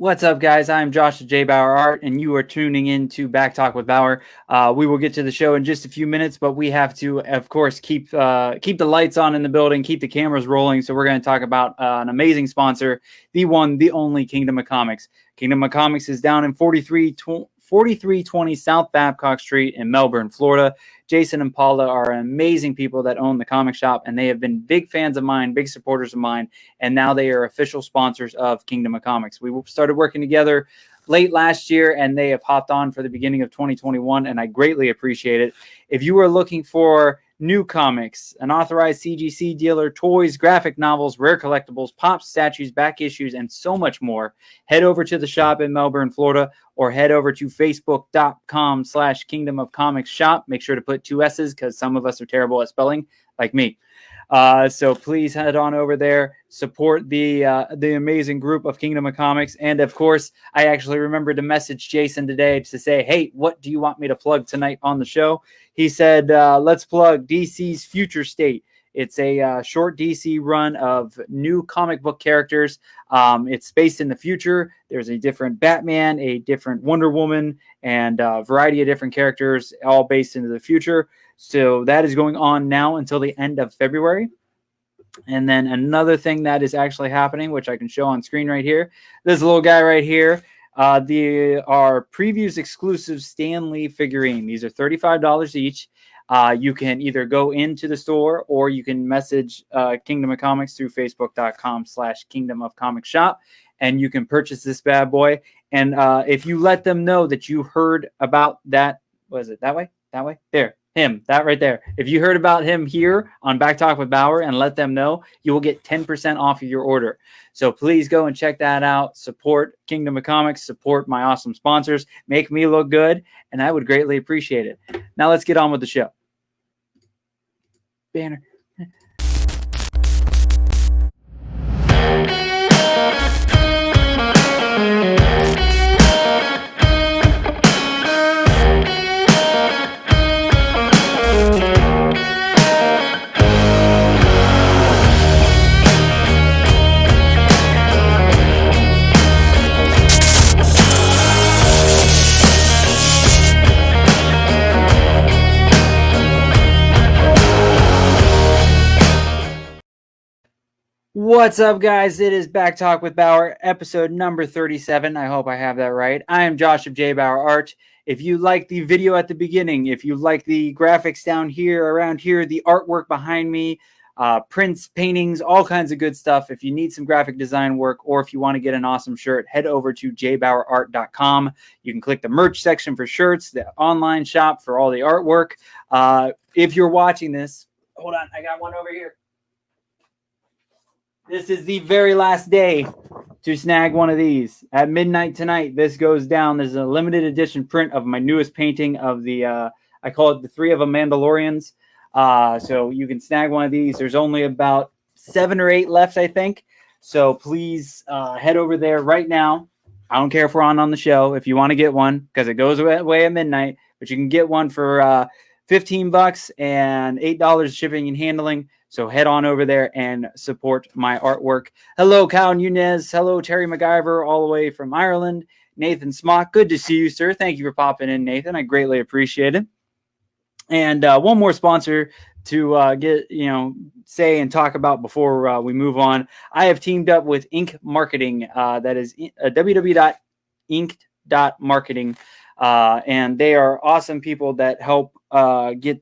What's up, guys? I'm Josh of J. Bauer Art, and you are tuning in to Back Talk with Bauer. We will get to the show in just a few minutes, but we have to, of course, keep the lights on in the building, keep the cameras rolling. So we're going to talk about an amazing sponsor, the one, the only Kingdom of Comics. Kingdom of Comics is down in 4320 South Babcock Street in Melbourne, Florida. Jason and Paula are amazing people that own the comic shop, and they have been big fans of mine, big supporters of mine, and now they are official sponsors of Kingdom of Comics. We started working together late last year, and they have hopped on for the beginning of 2021, and I greatly appreciate it. If you are looking for new comics, an authorized CGC dealer, toys, graphic novels, rare collectibles, pops, statues, back issues, and so much more, head over to the shop in Melbourne, Florida, or head over to facebook.com/Kingdom of Comics shop. Make sure to put 2 S's because some of us are terrible at spelling, like me. So please head on over there, support the amazing group of Kingdom of Comics. And of course, I actually remembered to message Jason today to say, hey, what do you want me to plug tonight on the show? He said, let's plug DC's Future State. It's a short DC run of new comic book characters. It's based in the future. There's a different Batman, a different Wonder Woman, and a variety of different characters, all based into the future. So that is going on now until the end of February. And then another thing that is actually happening, which I can show on screen right here, this little guy right here, our previews exclusive Stanley figurine. These are $35 each. You can either go into the store or you can message Kingdom of Comics through facebook.com/Kingdom of Comics shop, and you can purchase this bad boy. And if you let them know that you heard about that, was it that way? That way? There. Him, that right there. If you heard about him here on Back Talk with Bauer and let them know, you will get 10% off of your order. So please go and check that out. Support Kingdom of Comics, support my awesome sponsors, make me look good, and I would greatly appreciate it. Now let's get on with the show. Banner. What's up, guys? It is Back Talk with Bauer, episode number 37. I hope I have that right. I am Josh of J. Bauer Art. If you like the video at the beginning, if you like the graphics down here, around here, the artwork behind me, prints, paintings, all kinds of good stuff. If you need some graphic design work or if you want to get an awesome shirt, head over to jbauerart.com. You can click the merch section for shirts, the online shop for all the artwork. If you're watching this, hold on, I got one over here. This is the very last day to snag one of these. At midnight tonight, this goes down. There's a limited edition print of my newest painting of the, I call it the 3 of a Mandalorians. So you can snag one of these. There's only about 7 or 8 left, I think. So please head over there right now. I don't care if we're on the show. If you want to get one, because it goes away at midnight, but you can get one for $15 and $8 shipping and handling. So head on over there and support my artwork. Hello, Kyle Nunez. Hello, Terry MacGyver, all the way from Ireland. Nathan Smock, good to see you, sir. Thank you for popping in, Nathan. I greatly appreciate it. And one more sponsor to say and talk about before we move on. I have teamed up with Ink Marketing. That is www.ink.marketing. And they are awesome people that help get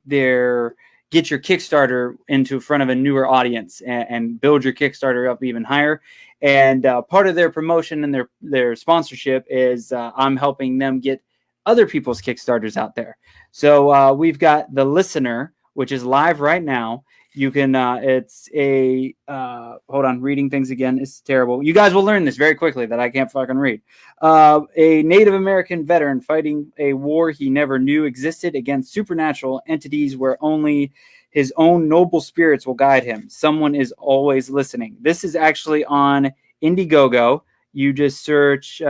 your Kickstarter into front of a newer audience and build your Kickstarter up even higher. And part of their promotion and their sponsorship is I'm helping them get other people's Kickstarters out there. So we've got The Listener, which is live right now. You can, hold on, reading things again is terrible. You guys will learn this very quickly that I can't fucking read. A Native American veteran fighting a war he never knew existed against supernatural entities where only his own noble spirits will guide him. Someone is always listening. This is actually on Indiegogo. You just search,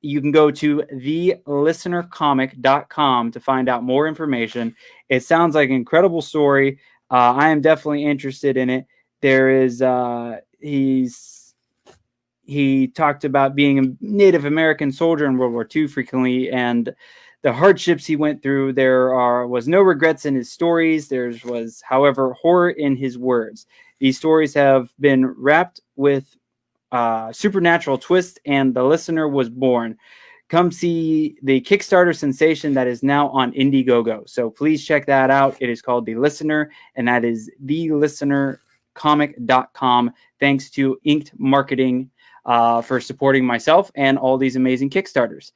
you can go to thelistenercomic.com to find out more information. It sounds like an incredible story. I am definitely interested in it. There is, he talked about being a Native American soldier in World War II frequently and the hardships he went through. There was no regrets in his stories. There was, however, horror in his words. These stories have been wrapped with supernatural twist, and the listener was born. Come see the Kickstarter sensation that is now on Indiegogo. So please check that out. It is called The Listener, and that is thelistenercomic.com. Thanks to Inked Marketing for supporting myself and all these amazing Kickstarters.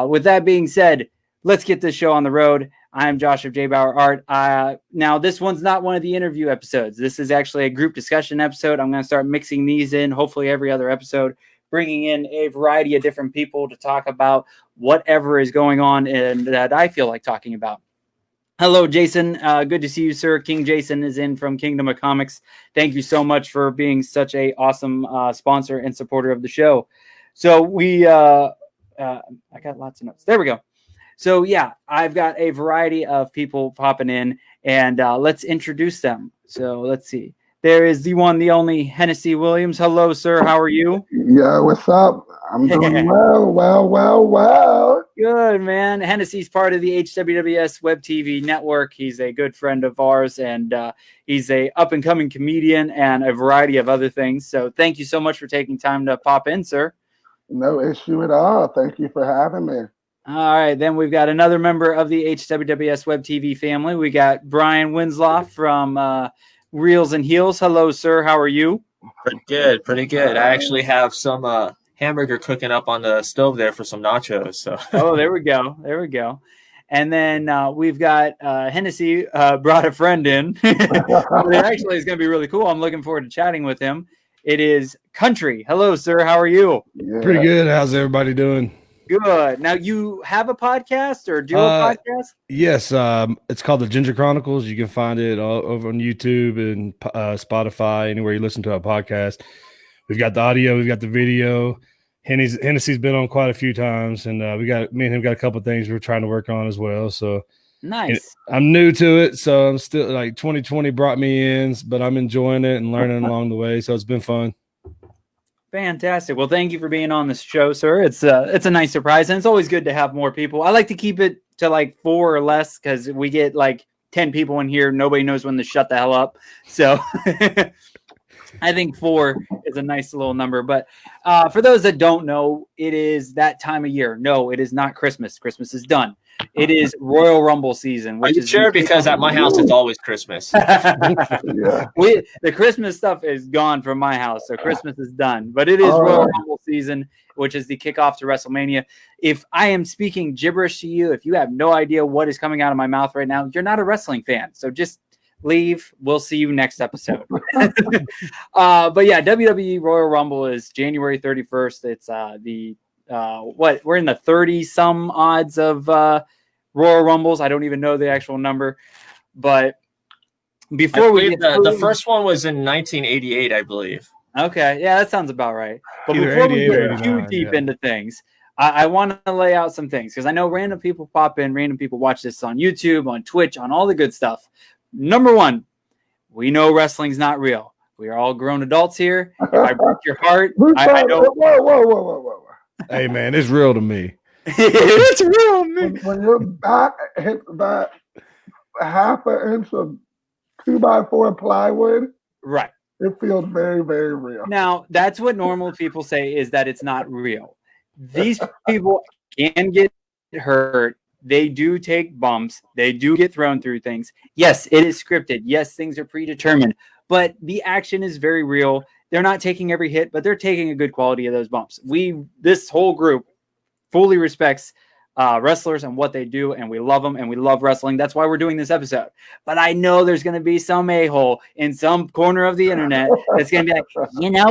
With that being said, let's get this show on the road. I'm Josh of J. Bauer Art. Now, this one's not one of the interview episodes. This is actually a group discussion episode. I'm going to start mixing these in, hopefully every other episode, bringing in a variety of different people to talk about whatever is going on and that I feel like talking about. Hello, Jason. Good to see you, sir. King Jason is in from Kingdom of Comics. Thank you so much for being such a awesome sponsor and supporter of the show. So I got lots of notes. There we go. So yeah, I've got a variety of people popping in, and let's introduce them. So let's see. There is the one, the only Hennessy Williams. Hello, sir. How are you? Yeah, what's up? I'm doing well. Good, man. Hennessy's part of the HWWS WebTV network. He's a good friend of ours, and he's a up-and-coming comedian and a variety of other things. So thank you so much for taking time to pop in, sir. No issue at all. Thank you for having me. All right, then we've got another member of the HWWS Web TV family. We got Brian Wenzloff from Reels and Heels. Hello, sir. How are you? Pretty good. I actually have some hamburger cooking up on the stove there for some nachos. So. Oh, there we go. And then we've got Hennessy brought a friend in. It actually is going to be really cool. I'm looking forward to chatting with him. It is Country. Hello, sir. How are you? Yeah. Pretty good. How's everybody doing? Good. Now, you have a podcast or do a podcast? Yes. It's called the Ginger Chronicles. You can find it all over on YouTube and Spotify, anywhere you listen to a podcast. We've got the audio. We've got the video. Hennessy's been on quite a few times, and me and him got a couple of things we're trying to work on as well. So nice. I'm new to it, so I'm still 2020 brought me in, but I'm enjoying it and learning along the way. So it's been fun. Fantastic. Well, thank you for being on this show, sir. It's a nice surprise, and it's always good to have more people. I like to keep it to 4 or less because we get 10 people in here. Nobody knows when to shut the hell up. So I think 4 is a nice little number. But for those that don't know, it is that time of year. No, it is not Christmas. Christmas is done. It is Royal Rumble season. Are you sure? Because at my house, it's always Christmas. The Christmas stuff is gone from my house, so Christmas is done. But it is Royal Rumble season, which is the kickoff to WrestleMania. If I am speaking gibberish to you, if you have no idea what is coming out of my mouth right now, you're not a wrestling fan. So just leave. We'll see you next episode. But yeah, WWE Royal Rumble is January 31st. It's we're in the 30 some odds of Royal Rumbles. I don't even know the actual number, but before we get the first one was in 1988, I believe. Okay, yeah, that sounds about right. But before we get too deep into things, I want to lay out some things because I know random people pop in, random people watch this on YouTube, on Twitch, on all the good stuff. Number one, we know wrestling's not real. We are all grown adults here. If I break your heart, I know. Whoa. Hey, man, it's real to me. It's real to me. When your back hits that half an inch of 2x4 plywood, right, it feels very, very real. Now, that's what normal people say is that it's not real. These people can get hurt. They do take bumps. They do get thrown through things. Yes, it is scripted. Yes, things are predetermined. But the action is very real. They're not taking every hit, but they're taking a good quality of those bumps. This whole group fully respects wrestlers and what they do, and we love them, and we love wrestling. That's why we're doing this episode. But I know there's going to be some a-hole in some corner of the internet that's going to be like,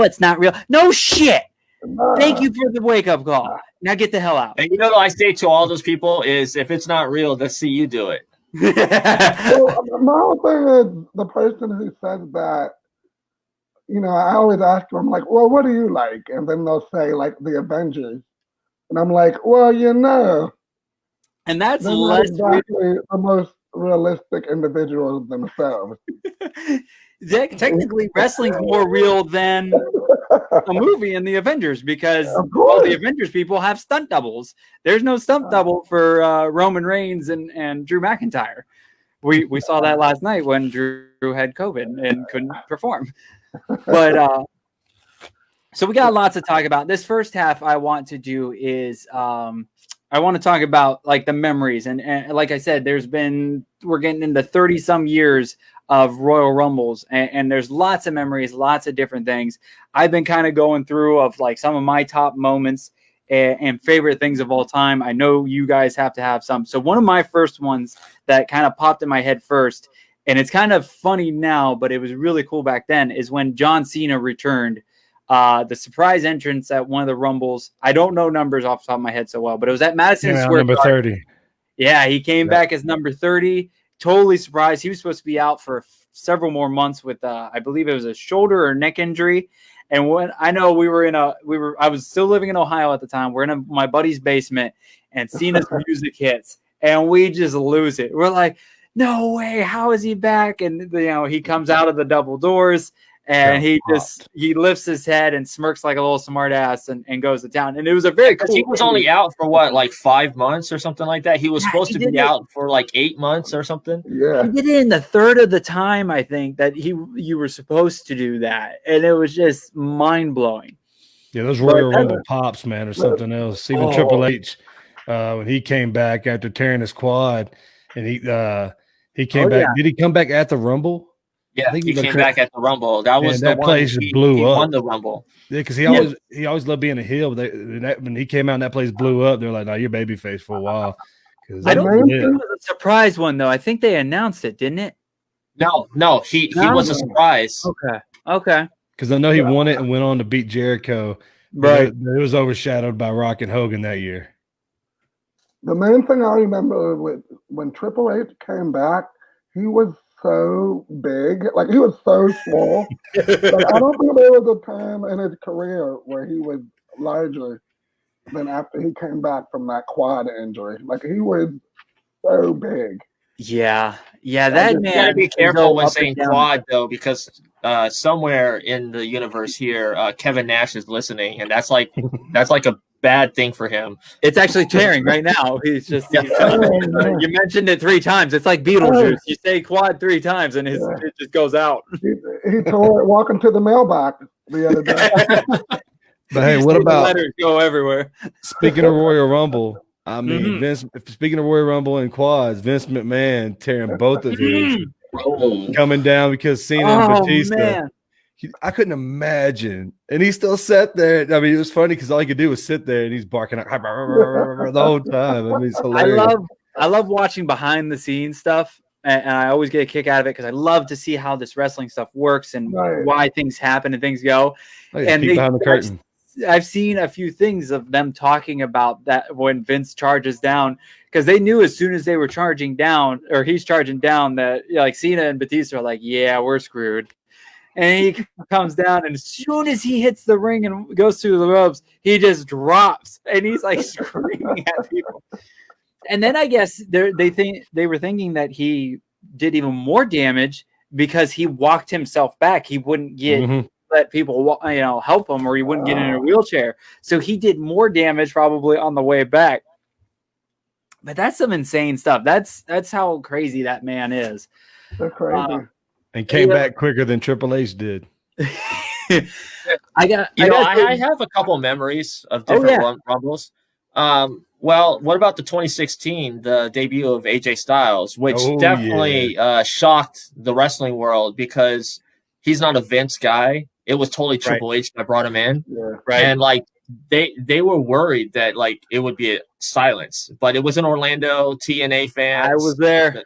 it's not real. No shit. Thank you for the wake-up call. Now get the hell out. And what I say to all those people is, if it's not real, let's see you do it. Well, my whole thing is the person who says that, I always ask them, well, what do you like? And then they'll say, the Avengers. And I'm like, well, And that's less exactly the most realistic individuals themselves. Technically, wrestling's more real than a movie in the Avengers because Of all the course. Avengers people have stunt doubles. There's no stunt double for Roman Reigns and Drew McIntyre. We saw that last night when Drew had COVID and couldn't perform. But so we got lots to talk about. This first half I want to do is I want to talk about like the memories and like I said, we're getting into 30 some years of Royal Rumbles and there's lots of memories, lots of different things. I've been kind of going through of like some of my top moments and favorite things of all time. I know you guys have to have some. So one of my first ones that kind of popped in my head first, and it's kind of funny now, but it was really cool back then, is when John Cena returned. The surprise entrance at one of the Rumbles. I don't know numbers off the top of my head so well, but it was at Madison Square number Garden. 30. Yeah, he came back as number 30. Totally surprised. He was supposed to be out for several more months with, I believe it was a shoulder or neck injury. And when I know I was still living in Ohio at the time. We're in my buddy's basement, and Cena's music hits, and we just lose it. We're like, no way! How is he back? And he comes out of the double doors. And he lifts his head and smirks like a little smart ass and goes to town. And it was a very cool. He was only out for what, like 5 months or something like that. He was supposed to be out for like 8 months or something. Yeah. He did it in the third of the time, I think, that you were supposed to do that. And it was just mind blowing. Yeah, those Royal Rumble pops, man, or something else. Even Triple H, when he came back after tearing his quad, and he came back. Yeah. Did he come back at the Rumble? Yeah, he came back at the Rumble. That was that place just blew up. He won the Rumble. Yeah, because he always loved being a heel. But when he came out and that place blew up, they're like, "No, you're babyface for a while." I don't think it was a surprise one though. I think they announced it, didn't it? No, he was a surprise. Okay. Because I know he won it and went on to beat Jericho. Right. It was overshadowed by Rock and Hogan that year. The main thing I remember when Triple H came back, he was so big, like he was so small. Like, I don't think there was a time in his career where he was larger than after he came back from that quad injury. Like he was so big. Yeah. That man. You gotta be careful when saying quad though, because somewhere in the universe here, Kevin Nash is listening, and that's like a bad thing for him. It's actually tearing right now. He's just you mentioned it 3 times. It's like Beetlejuice. You say quad 3 times and it just goes out. He tore it walking to the mailbox the other day. But hey, what about letters go everywhere? Speaking of Royal Rumble, I mean, speaking of Royal Rumble and quads, Vince McMahon tearing both of his coming down because Cena and Batista. Man. I couldn't imagine, and he still sat there. I mean, it was funny because all he could do was sit there, and he's barking the whole time. I mean, it's hilarious. I love watching behind the scenes stuff, and I always get a kick out of it because I love to see how this wrestling stuff works and why things happen and things go. And behind the curtain. I've seen a few things of them talking about that when Vince charges down, because they knew as soon as they were charging down, or he's charging down, that like Cena and Batista are like, yeah, we're screwed. And he comes down, and as soon as he hits the ring and goes through the ropes, he just drops, and he's like screaming at people. And then I guess they were thinking that he did even more damage because he walked himself back. He wouldn't let people help him, or he wouldn't get in a wheelchair. So he did more damage probably on the way back. But that's some insane stuff. That's how crazy that man is. That's crazy. And came back quicker than Triple H did. I have a couple memories of different Rumbles. Well, what about the 2016, the debut of AJ Styles, which definitely shocked the wrestling world because he's not a Vince guy. It was totally Triple H that brought him in. Yeah. Right. And like they were worried that like it would be a silence, but it was in Orlando, TNA fans. I was there.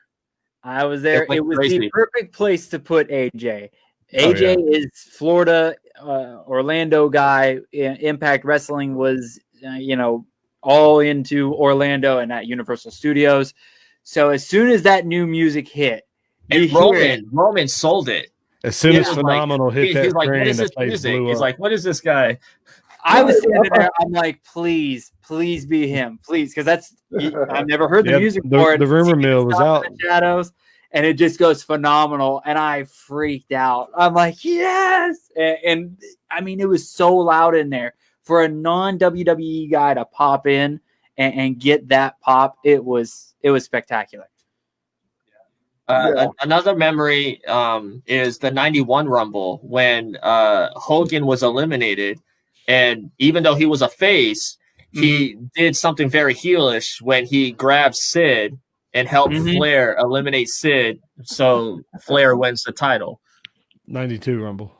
It was crazy. The perfect place to put AJ. AJ is Florida, Orlando guy. Impact Wrestling was, all into Orlando and at Universal Studios. So as soon as that new music hit, and Roman sold it. As soon as Phenomenal hit that he's like, screen, what is this that place music? blew He's up. like, what is this guy? I was standing there. I'm like, please be him, please, because I've never heard the music for it. The rumor mill was out. In the shadows, and it just goes phenomenal, and I freaked out. I'm like, yes, and I mean, it was so loud in there for a non-WWE guy to pop in and get that pop. It was spectacular. Another memory is the 91 Rumble when Hogan was eliminated. And even though he was a face, he did something very heelish when he grabbed Sid and helped Flair eliminate Sid. So Flair wins the title. 92 Rumble.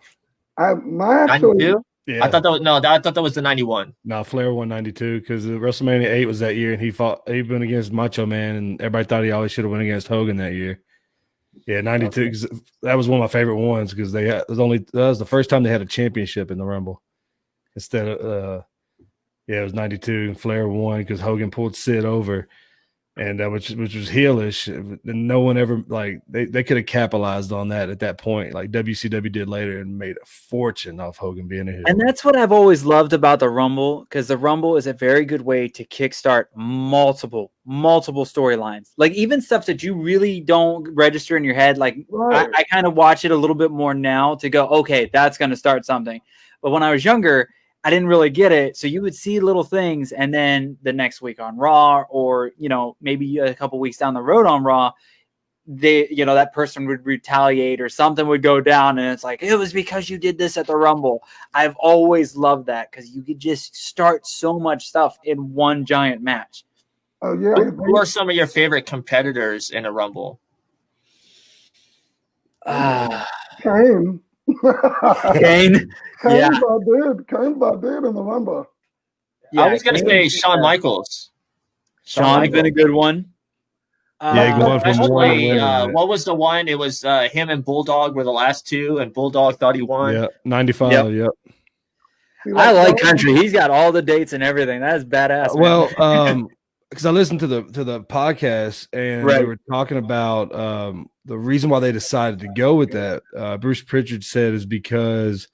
92? Yeah. I thought that was the 91. No, Flair won 92 because WrestleMania 8 was that year, and he went against Macho Man, and everybody thought he always should have went against Hogan that year. Yeah, 92. Okay. That was one of my favorite ones because that was the first time they had a championship in the Rumble. Instead of it was 92, and Flair won because Hogan pulled Sid over, and which was heelish. And no one ever they could have capitalized on that at that point, like WCW did later, and made a fortune off Hogan being a heel. And that's what I've always loved about the Rumble, because the Rumble is a very good way to kickstart multiple storylines, like even stuff that you really don't register in your head. Like I kind of watch it a little bit more now to go, okay, that's going to start something. But when I was younger, I didn't really get it. So you would see little things, and then the next week on Raw, or, maybe a couple weeks down the road on Raw, that person would retaliate or something would go down. And it's like, it was because you did this at the Rumble. I've always loved that because you could just start so much stuff in one giant match. Oh, yeah. Who are some of your favorite competitors in a Rumble? Kane. Kane. Kane did in the Rumble. Yeah, I was going to say Shawn Michaels. Shawn's been a good one. What was the one? It was him and Bulldog were the last two, and Bulldog thought he won. Yeah, 95. Yep. I like Country. He's got all the dates and everything. That is badass. Well, because I listened to the podcast, and they were talking about the reason why they decided to go with that. Bruce Pritchard said is because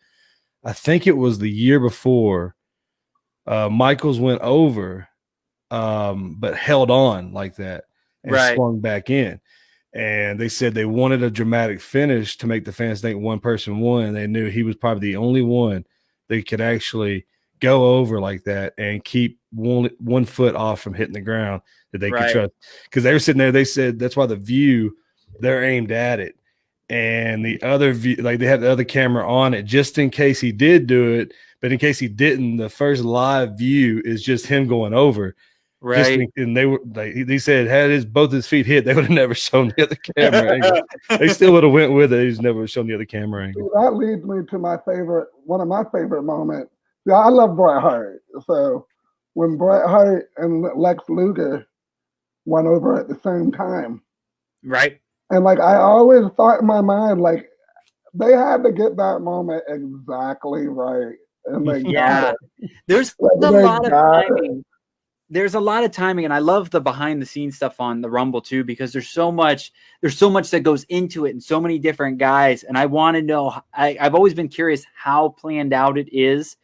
I think it was the year before Michaels went over, but held on like that and swung back in. And they said they wanted a dramatic finish to make the fans think one person won. And they knew he was probably the only one that could actually go over like that and keep one foot off from hitting the ground that they could trust. Because they were sitting there, they said that's why the view, they're aimed at it. And the other view, like they had the other camera on it just in case he did do it. But in case he didn't, the first live view is just him going over. Right. And they said had both his feet hit, they would have never shown the other camera angle. They still would have went with it. He's never shown the other camera angle. That leads me to one of my favorite moments. Yeah, I love Bret Hart. So when Bret Hart and Lex Luger went over at the same time. Right. And I always thought in my mind, they had to get that moment exactly right. And they got it. There's a lot of timing. There's a lot of timing, and I love the behind the scenes stuff on the Rumble too, because there's so much that goes into it and so many different guys. And I want to know, I've always been curious how planned out it is.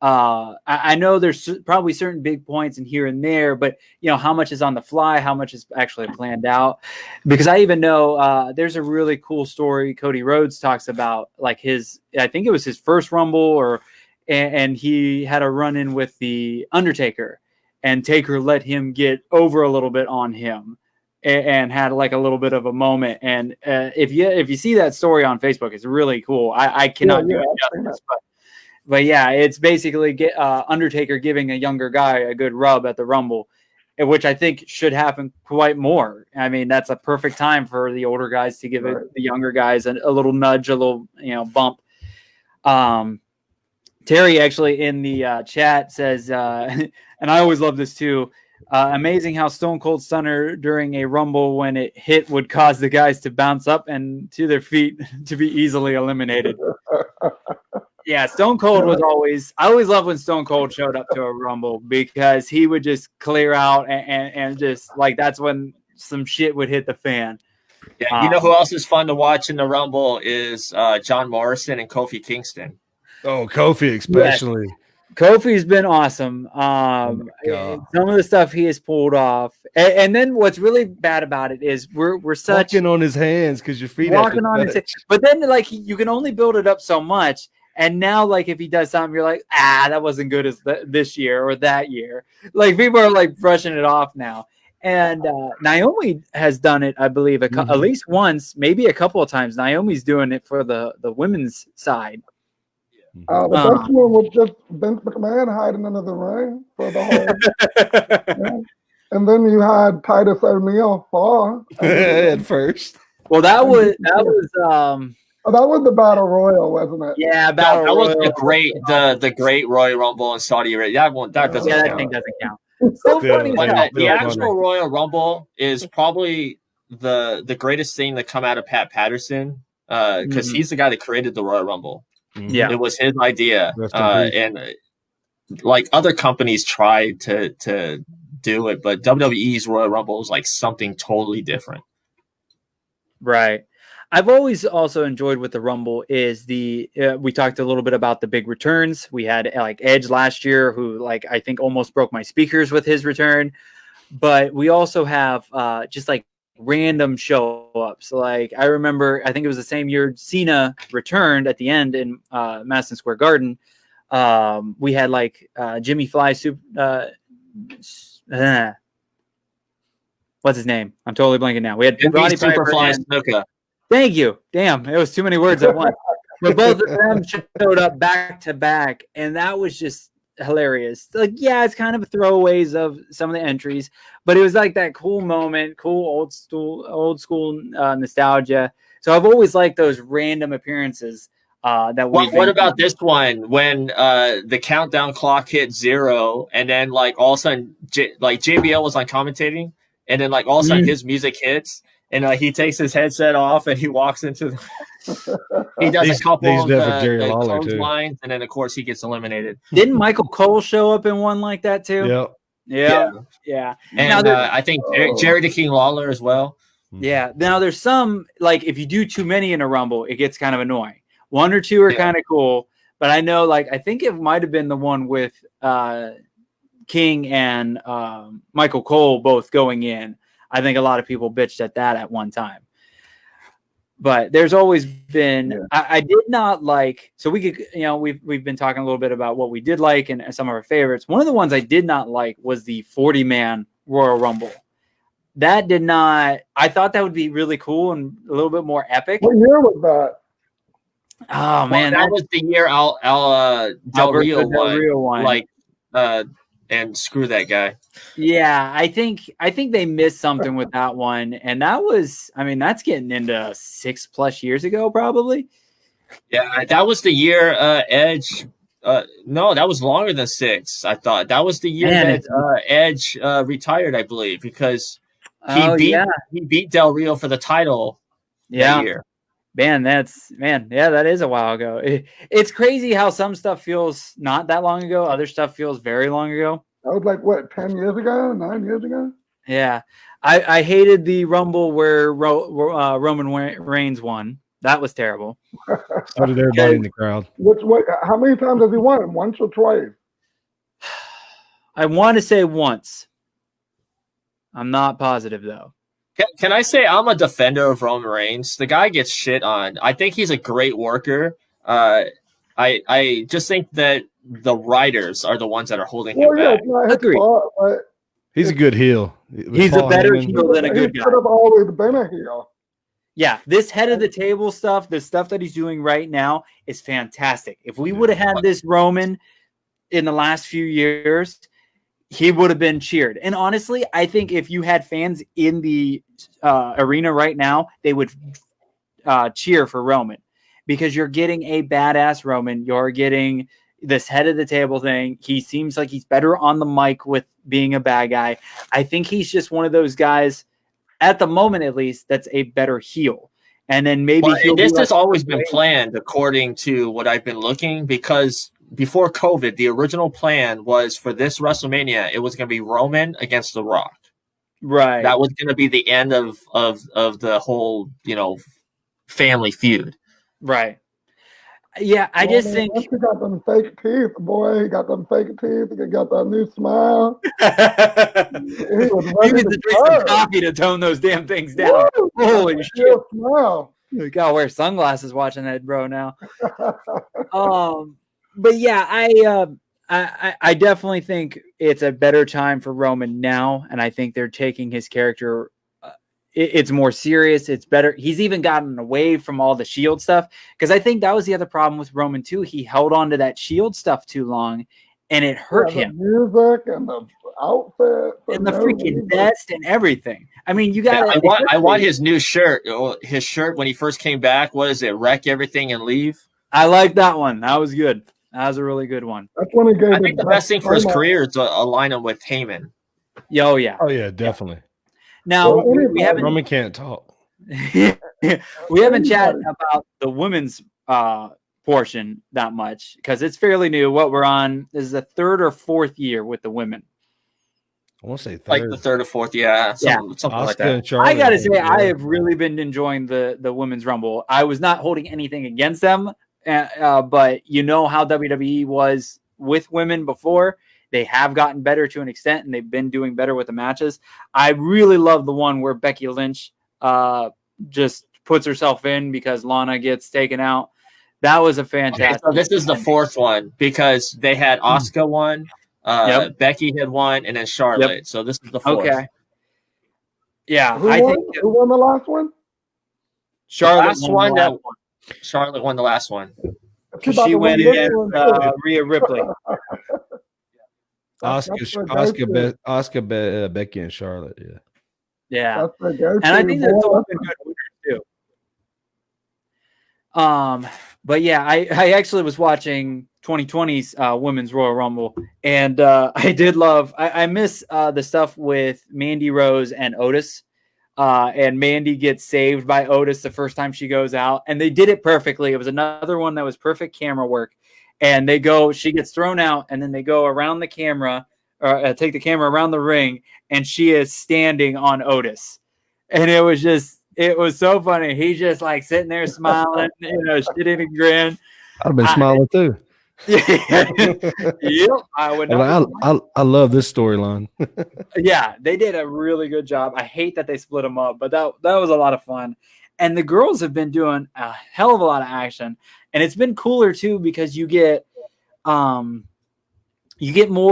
I know there's probably certain big points in here and there, but how much is on the fly, how much is actually planned out? Because I even know there's a really cool story Cody Rhodes talks about, I think it was his first Rumble, and he had a run in with the Undertaker. And Taker let him get over a little bit on him, and had a little bit of a moment. And if you see that story on Facebook, it's really cool. I cannot do it justice, but yeah, it's basically Undertaker giving a younger guy a good rub at the Rumble, which I think should happen quite more. I mean, that's a perfect time for the older guys to give the younger guys a little nudge, a little bump. Terry actually in the chat says, and I always love this too, amazing how Stone Cold Stunner during a Rumble when it hit would cause the guys to bounce up and to their feet to be easily eliminated. Yeah, Stone Cold I always loved when Stone Cold showed up to a Rumble, because he would just clear out and just that's when some shit would hit the fan. Yeah, you know who else is fun to watch in the Rumble is John Morrison and Kofi Kingston. Oh, Kofi especially. Kofi's been awesome. Some of the stuff he has pulled off, and then what's really bad about it is we're such walking on his hands because your feet walking on his. But then like you can only build it up so much, and now like if he does something, you're like, that wasn't good as this year or that year. Like people are like brushing it off now. And Naomi has done it, I believe, at least once, maybe a couple of times. Naomi's doing it for the women's side. The best one was just Vince McMahon hiding under the ring for the whole. And then you had Titus O'Neil fall at first. Well, that was that was the Battle Royal, wasn't it? Yeah, Battle Royal. That was the great Royal Rumble in Saudi Arabia. That doesn't count. That thing doesn't count. So funny. The actual Royal Rumble is probably the greatest thing that come out of Pat Patterson because he's the guy that created the Royal Rumble. Yeah, it was his idea, and like other companies tried to do it, but WWE's Royal Rumble is like something totally different. Right. I've always also enjoyed with the Rumble is we talked a little bit about the big returns. We had like Edge last year, who like I think almost broke my speakers with his return, but we also have just like random show ups. Like I remember, I think it was the same year Cena returned at the end in Madison Square Garden. We had like Jimmy Fly what's his name? I'm totally blanking now. We had Roddy Superfly Snuka. Thank you. Damn, it was too many words at once. But both of them showed up back to back, and that was just hilarious. Like, yeah, it's kind of throwaways of some of the entries, but it was like that cool moment, cool old school nostalgia. So I've always liked those random appearances. What about this one when the countdown clock hit 0, and then like all of a sudden, JBL was like commentating, and then like all of a sudden his music hits. And he takes his headset off and he walks into he does a couple of the clotheslines, and then of course he gets eliminated. Didn't Michael Cole show up in one like that too? Yeah. And I think Jerry the King Lawler as well. Yeah. Now there's some, like if you do too many in a Rumble, it gets kind of annoying. 1 or 2 are kind of cool, but I know I think it might have been the one with King and Michael Cole both going in. I think a lot of people bitched at that at one time. But there's always been I did not like, so we could, we've been talking a little bit about what we did like and some of our favorites. One of the ones I did not like was the 40-man Royal Rumble. That did not, I thought that would be really cool and a little bit more epic. What year was that? Oh man, that was the year Del Rio won. And screw that guy. Yeah, I think they missed something with that one, and that was, that's getting into 6+ years ago, probably. Yeah, that was the year Edge. No, that was longer than 6. I thought that was the year that Edge retired, I believe, because he beat Del Rio for the title that year. Man, that is a while ago. It's crazy how some stuff feels not that long ago. Other stuff feels very long ago. That was like, what, 10 years ago? 9 years ago? Yeah. I hated the Rumble where Roman Reigns won. That was terrible. So did everybody in the crowd. How many times has he won? Once or twice? I want to say once. I'm not positive, though. Can I say I'm a defender of Roman Reigns? The guy gets shit on. I think he's a great worker. I just think that the writers are the ones that are holding him back. Agree. He's a good heel. He's a better heel than a good guy. He could have always been a heel. Yeah, this head of the table stuff, the stuff that he's doing right now is fantastic. If we would have had this Roman in the last few years, he would have been cheered. And honestly, I think if you had fans in the arena right now, they would cheer for Roman, because you're getting a badass Roman. You're getting this head of the table thing. He seems like he's better on the mic with being a bad guy. I think he's just one of those guys, at the moment at least, that's a better heel. And then maybe this has always been planned according to what I've been looking, because before COVID, the original plan was for this WrestleMania, it was going to be Roman against The Rock. Right. That was going to be the end of the whole, family feud. Right. Yeah, I just think he got them fake teeth, boy. He got them fake teeth. He got that new smile. he was ready to drink some coffee to tone those damn things down. Woo! Holy shit! Smile. You gotta wear sunglasses watching that, bro. Now, but yeah, I definitely think it's a better time for Roman now, and I think they're taking his character. It's more serious. It's better. He's even gotten away from all the Shield stuff, because I think that was the other problem with Roman too. He held on to that Shield stuff too long, and it hurt him. The music and the outfit and the freaking vest and everything. I mean, you got. I want his new shirt. His shirt when he first came back. What is it? Wreck everything and leave. I like that one. That was good. That was a really good one. That's when he gave. I think the best thing for his career is a line him with Heyman. Oh yeah. Oh yeah, definitely. Now we haven't. Roman can't talk. We haven't chatted about the women's portion that much because it's fairly new. What we're on is the third or fourth year with the women. I want to say third. Like the third or fourth, something like that. I gotta say, I have really been enjoying the women's Rumble. I was not holding anything against them, but you know how WWE was with women before. They have gotten better to an extent, and they've been doing better with the matches. I really love the one where Becky Lynch just puts herself in because Lana gets taken out. That was a fantastic. Okay, so this is the fourth one because they had Asuka one, Becky had one, and then Charlotte. Yep. So this is the fourth. Okay. Yeah, who won the last one? Charlotte won the last one. Charlotte won the last one. She went against Rhea Ripley. Asuka, Becky, and Charlotte. Yeah. And I think that's all been good winners too. But yeah, I actually was watching 2020's Women's Royal Rumble, and I did love. I miss the stuff with Mandy Rose and Otis. And Mandy gets saved by Otis the first time she goes out, and they did it perfectly. It was another one that was perfect camera work. And she gets thrown out, and then they go around the camera, or take the camera around the ring, and she is standing on Otis. And it was so funny. He's just like sitting there smiling, shitting and grin. I'd have been smiling too. Yep, I would. I love this storyline. Yeah, they did a really good job. I hate that they split them up, but that was a lot of fun. And the girls have been doing a hell of a lot of action. And it's been cooler too because you get more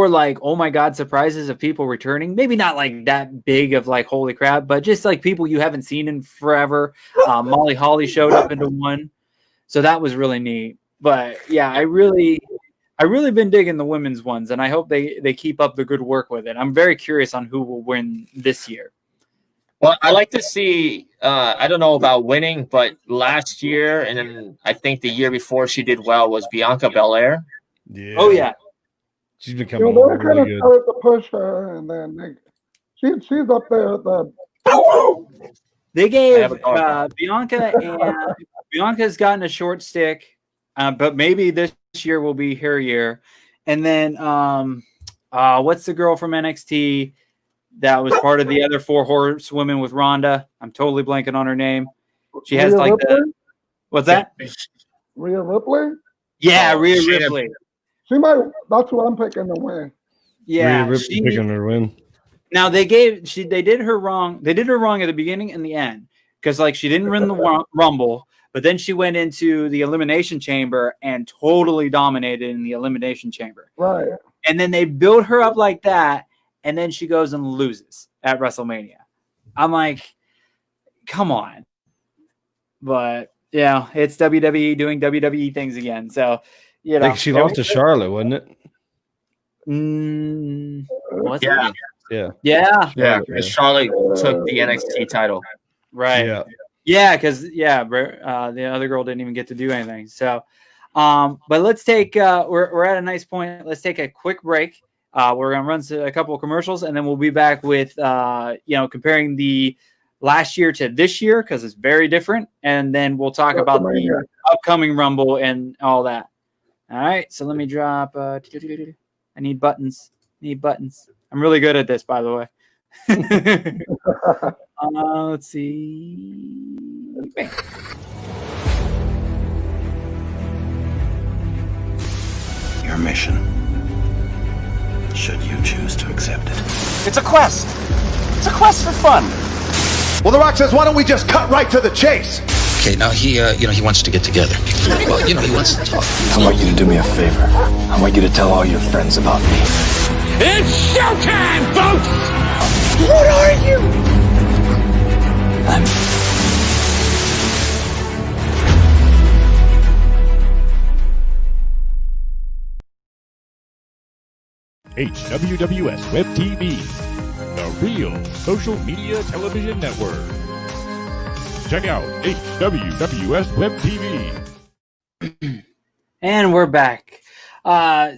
like, oh my God, surprises of people returning. Maybe not like that big of like, holy crap, but just like people you haven't seen in forever. Molly Holly showed up into one. So that was really neat. But yeah, I really been digging the women's ones, and I hope they keep up the good work with it. I'm very curious on who will win this year. Well, I like to see, I don't know about winning, but last year, and then I think the year before she did well, was Bianca Belair. Yeah. Oh, yeah. She's becoming they really kind of good. started to push her, and then she's up there at the... They gave Bianca, and Bianca's gotten a short stick, but maybe this year will be her year. And then, what's the girl from NXT that was part of the other 4 horsewomen with Ronda? I'm totally blanking on her name. She has Rhea Ripley? What's that? Rhea Ripley? Yeah, Rhea Ripley. She might. That's who I'm picking to win. Yeah, Rhea Ripley picking her win. Now they did her wrong. They did her wrong at the beginning and the end because like she didn't win the Rumble, but then she went into the Elimination Chamber and totally dominated in the Elimination Chamber. Right. And then they build her up like that. And then she goes and loses at WrestleMania. I'm like, come on. But, yeah, it's WWE doing WWE things again. So, I think she lost to Charlotte, wasn't it? What's that? Yeah. Charlotte took the NXT title. Right. Yeah, because, the other girl didn't even get to do anything. So, but let's take, we're at a nice point. Let's take a quick break. We're going to run a couple of commercials, and then we'll be back with, comparing the last year to this year because it's very different. And then we'll talk about the upcoming Rumble and all that. All right. So let me drop. I need buttons. I'm really good at this, by the way. Let's see. your mission, should you choose to accept it. It's a quest. It's a quest for fun. Well, The Rock says, why don't we just cut right to the chase? Okay, now he wants to get together. Well, he wants to talk. I want you to do me a favor. I want you to tell all your friends about me. It's showtime, folks! What are you? I'm... HWWS Web TV, the real social media television network. Check out HWWS Web TV. And we're back.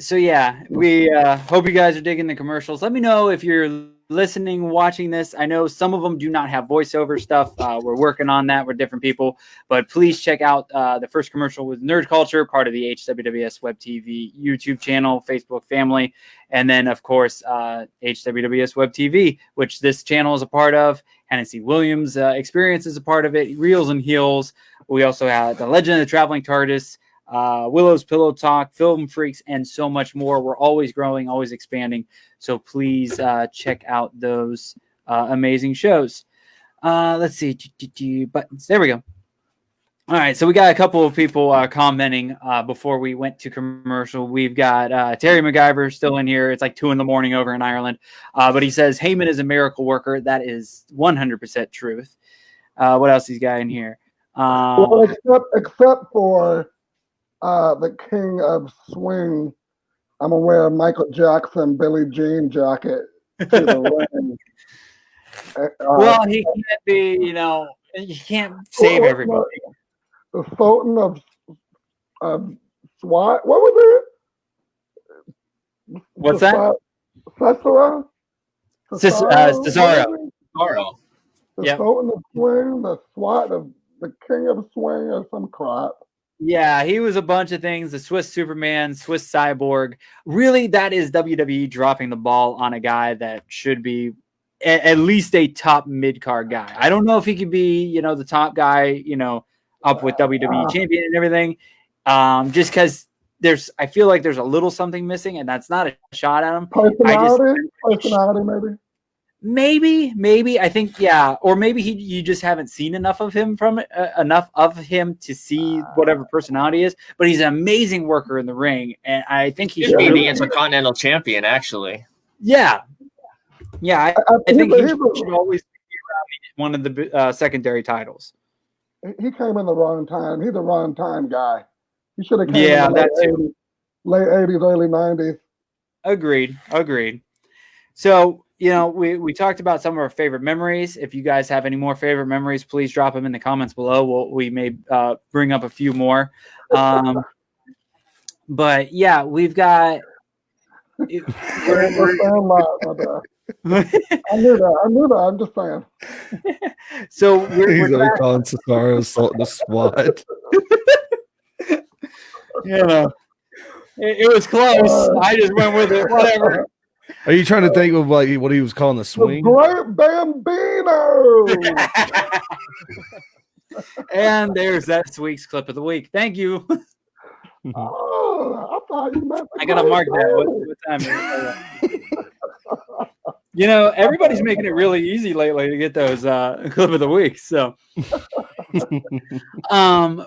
So yeah, we hope you guys are digging the commercials. Let me know if you're listening, watching this. I know some of them do not have voiceover stuff. We're working on that with different people, but please check out the first commercial with Nerd Culture, part of the HWWS Web TV YouTube channel, Facebook family, and then of course HWWS Web TV, which this channel is a part of. Hennessy Williams Experience is a part of it. Reels and Heels. We also have the Legend of the Traveling TARDIS, Willow's Pillow Talk, Film Freaks, and so much more. We're always growing, always expanding. So please check out those amazing shows. Let's see. Buttons. There we go. All right. So we got a couple of people commenting before we went to commercial. We've got Terry MacGyver still in here. It's like 2 a.m. over in Ireland. But he says Heyman is a miracle worker. That is 100% truth. What else he's got in here? Well, except for the King of Swing, I'm gonna wear a Michael Jackson Billie Jean jacket to the ring. Well, he can't be, you can't save everybody. The Sultan of SWAT. What was it? What's that? Cesaro. Cesaro. The Sultan of Swing, the SWAT, the King of Swing, or some crap. Yeah, he was a bunch of things. The Swiss Superman, Swiss Cyborg. Really, that is WWE dropping the ball on a guy that should be at least a top mid-card guy. I don't know if he could be, the top guy, up with WWE champion and everything. Just because I feel like there's a little something missing, and that's not a shot at him. Personality, maybe. Maybe. I think, yeah. Or maybe you just haven't seen enough of him to see whatever personality is. But he's an amazing worker in the ring, and I think he should be the Intercontinental Champion, actually. Yeah. Yeah, I think he should always be around one of the secondary titles. He came in the wrong time. He's the wrong time guy. He should have came in the late 80s, early 90s. Agreed. So, we talked about some of our favorite memories. If you guys have any more favorite memories, please drop them in the comments below. We may bring up a few more. But yeah, we've got. I knew that. I'm just saying. So he's only calling Cesaro Sultan of SWAT. It was close. I just went with it. Whatever. Are you trying to think of what he was calling the swing? The Great Bambino. And there's that week's clip of the week. Thank you. I thought you meant. I gotta mark that. What time is it? Everybody's making it really easy lately to get those clip of the week. So,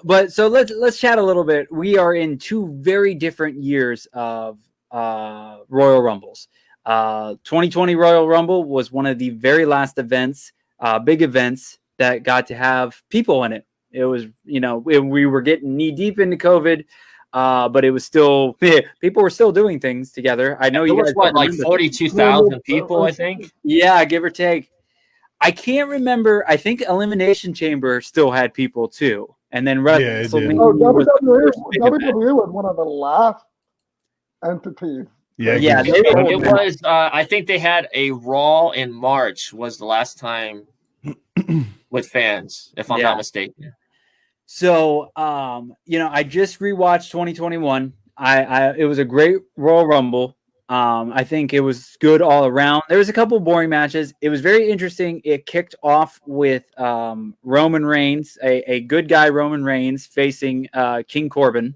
but so let's chat a little bit. We are in 2 very different years of Royal Rumbles. 2020 Royal Rumble was one of the very last events, big events that got to have people in it. It was, we were getting knee deep into COVID. But it was still people were still doing things together. I know you guys like 42,000 people, I think. Yeah, give or take. I can't remember. I think Elimination Chamber still had people too, and then WWE was one of the last entities. Yeah. It was. I think they had a Raw in March. Was the last time with fans, if I'm not mistaken. So, I just rewatched 2021. It was a great Royal Rumble. I think it was good all around. There was a couple of boring matches. It was very interesting. It kicked off with Roman Reigns, a good guy Roman Reigns facing King Corbin.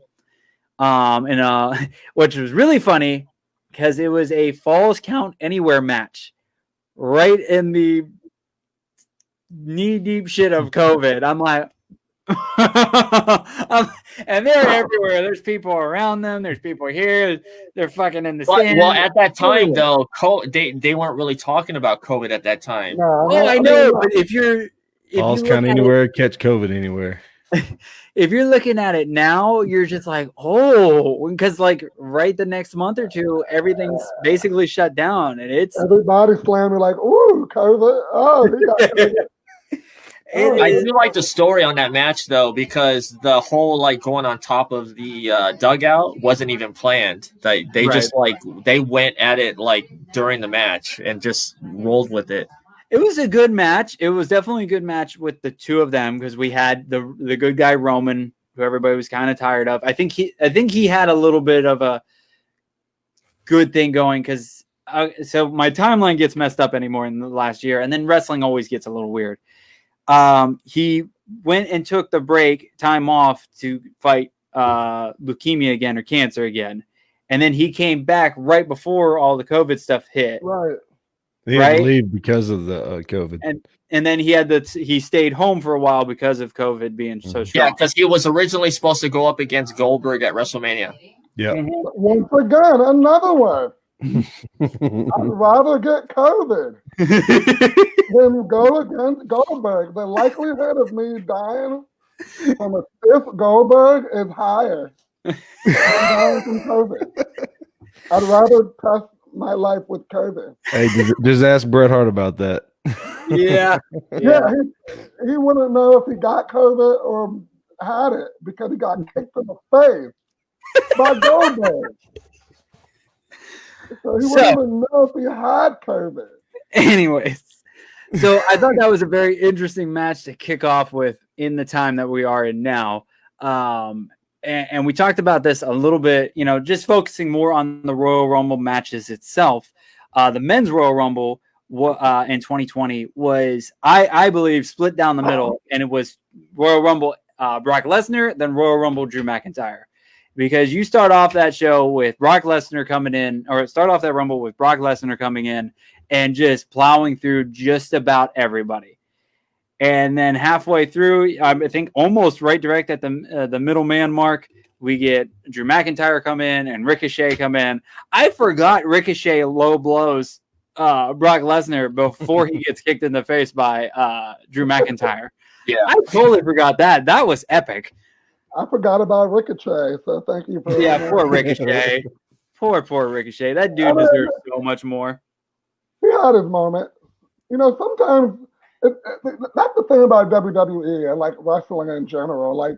which was really funny because it was a Falls Count Anywhere match right in the knee deep shit of COVID. I'm like, and they're everywhere. There's people around them. There's people here. They're fucking in the stand. Well, at that time though, they weren't really talking about COVID at that time. No, I know, but if Falls Count Anywhere, catch COVID anywhere. If you're looking at it now, you're just like, oh, because like right the next month or two, everything's basically shut down, and it's everybody slamming like, ooh, COVID. Oh, he got COVID. I do like the story on that match though, because the whole like going on top of the dugout wasn't even planned. They just like they went at it like during the match and just rolled with it. It was a good match. It was definitely a good match with the two of them because we had the good guy Roman, who everybody was kind of tired of. I think he had a little bit of a good thing going because so my timeline gets messed up anymore in the last year, and then wrestling always gets a little weird. He went and took the time off to fight leukemia again or cancer again, and then he came back right before all the COVID stuff hit. Right. He had to leave because of the COVID, and then he stayed home for a while because of COVID being so strong. Yeah, because he was originally supposed to go up against Goldberg at WrestleMania. Yeah. Once again, another one. I'd rather get COVID than go against Goldberg. The likelihood of me dying from a stiff Goldberg is higher than dying from COVID. I'd rather test my life with COVID. Hey, just ask Bret Hart about that. Yeah. He wouldn't know if he got COVID or had it because he got kicked in the face by Goldberg. So he wouldn't even know if he had COVID. Anyways, so I thought that was a very interesting match to kick off with in the time that we are in now. And we talked about this a little bit, just focusing more on the Royal Rumble matches itself. The men's Royal Rumble in 2020 was, I believe, split down the middle, and it was Royal Rumble Brock Lesnar, then Royal Rumble Drew McIntyre. Because you start off that show with Brock Lesnar coming in, or start off that Rumble with Brock Lesnar coming in and just plowing through just about everybody. And then halfway through, I think almost right direct at the middleman mark, we get Drew McIntyre come in and Ricochet come in. I forgot Ricochet low blows Brock Lesnar before he gets kicked in the face by Drew McIntyre. Yeah, I totally forgot that. That was epic. I forgot about Ricochet, so thank you for poor Ricochet. Poor Ricochet. That dude deserves so much more. He had his moment. Sometimes that's the thing about WWE and like wrestling in general. Like,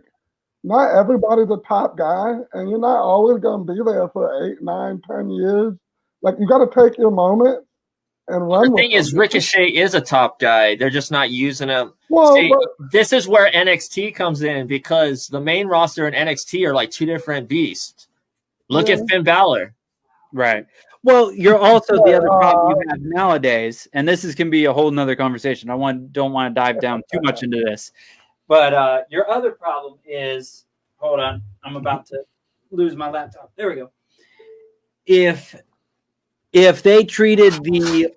not everybody's a top guy, and you're not always going to be there for 8, 9, 10 years. Like, you got to take your moment and run. The thing is, Ricochet is a top guy. They're just not using him. Well, See, this is where NXT comes in, because the main roster and NXT are like two different beasts. Look at Finn Balor. Right. Well, you're also the other problem you have nowadays, and this can be a whole nother conversation. Don't want to dive down too much into this, but your other problem is, hold on, I'm about to lose my laptop. There we go. If they treated the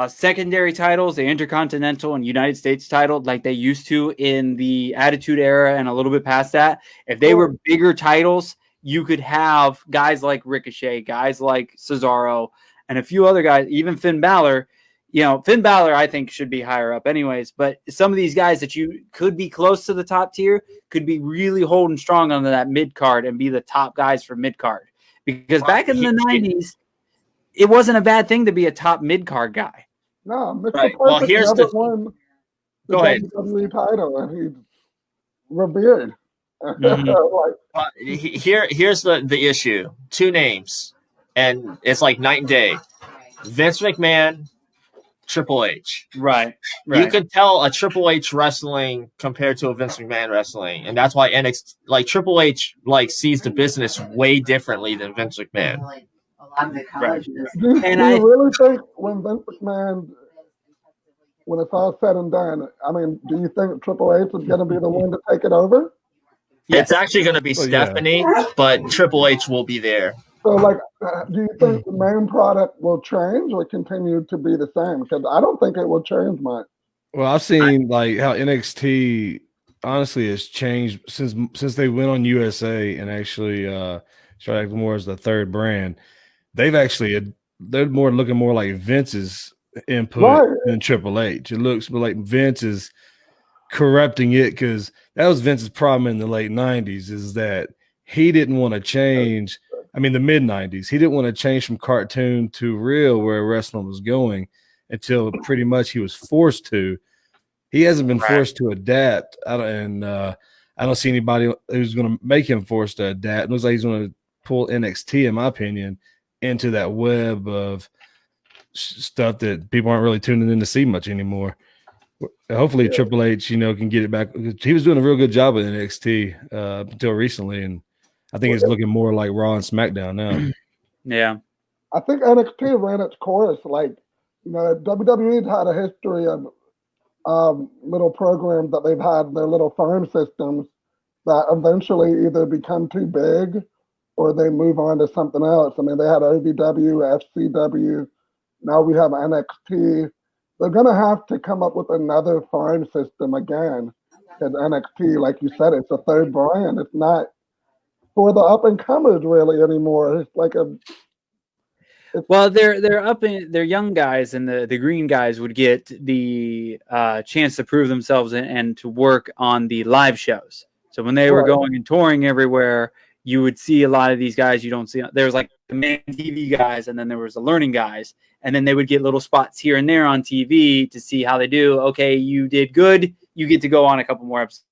secondary titles, the Intercontinental and United States title, like they used to in the Attitude Era and a little bit past that, if they were bigger titles, you could have guys like Ricochet, guys like Cesaro, and a few other guys, even Finn Balor. Finn Balor, I think, should be higher up anyways, but some of these guys that you could be close to the top tier could be really holding strong on that mid-card and be the top guys for mid-card. Because back in the 90s, it wasn't a bad thing to be a top mid-card guy. No, Mr. Right. Perfect Well, here's never won the Go ahead. WWE title, and he's revered. Here's the issue. Two names, and it's like night and day. Vince McMahon, Triple H. Right. You can tell a Triple H wrestling compared to a Vince McMahon wrestling, and that's why NXT, like Triple H, sees the business way differently than Vince McMahon. Right. Do you really think when Vince McMahon, when it's all said and done, I mean, do you think Triple H is going to be the one to take it over? It's actually going to be Stephanie, but Triple H will be there. So, like, do you think the main product will change or continue to be the same? Because I don't think it will change much. Well, I've seen like how NXT honestly has changed since they went on USA and actually started acting more as the third brand. They're looking more like Vince's input than Triple H. It looks like Vince is corrupting it, because that was Vince's problem in the late 90s, is that he didn't want to change. I mean, the mid 90s, he didn't want to change from cartoon to real where wrestling was going until pretty much he was forced to. He hasn't been forced to adapt. I don't see anybody who's going to make him forced to adapt. It looks like he's going to pull NXT, in my opinion, into that web of stuff that people aren't really tuning in to see much anymore. Hopefully Triple H, can get it back. He was doing a real good job with NXT until recently, and I think it's looking more like Raw and SmackDown now. Yeah. I think NXT ran its course. Like, WWE's had a history of little programs that they've had, their little farm systems that eventually either become too big or they move on to something else. I mean, they had OVW, FCW. Now we have NXT. They're going to have to come up with another farm system again. Because NXT, like you said, it's a third brand. It's not for the up-and-comers really anymore. It's like they're young guys, and the green guys would get the chance to prove themselves and to work on the live shows. So when they were going and touring everywhere, you would see a lot of these guys you don't see. There was like the main TV guys, and then there was the learning guys, and then they would get little spots here and there on TV to see how they do. Okay, you did good, you get to go on a couple more episodes.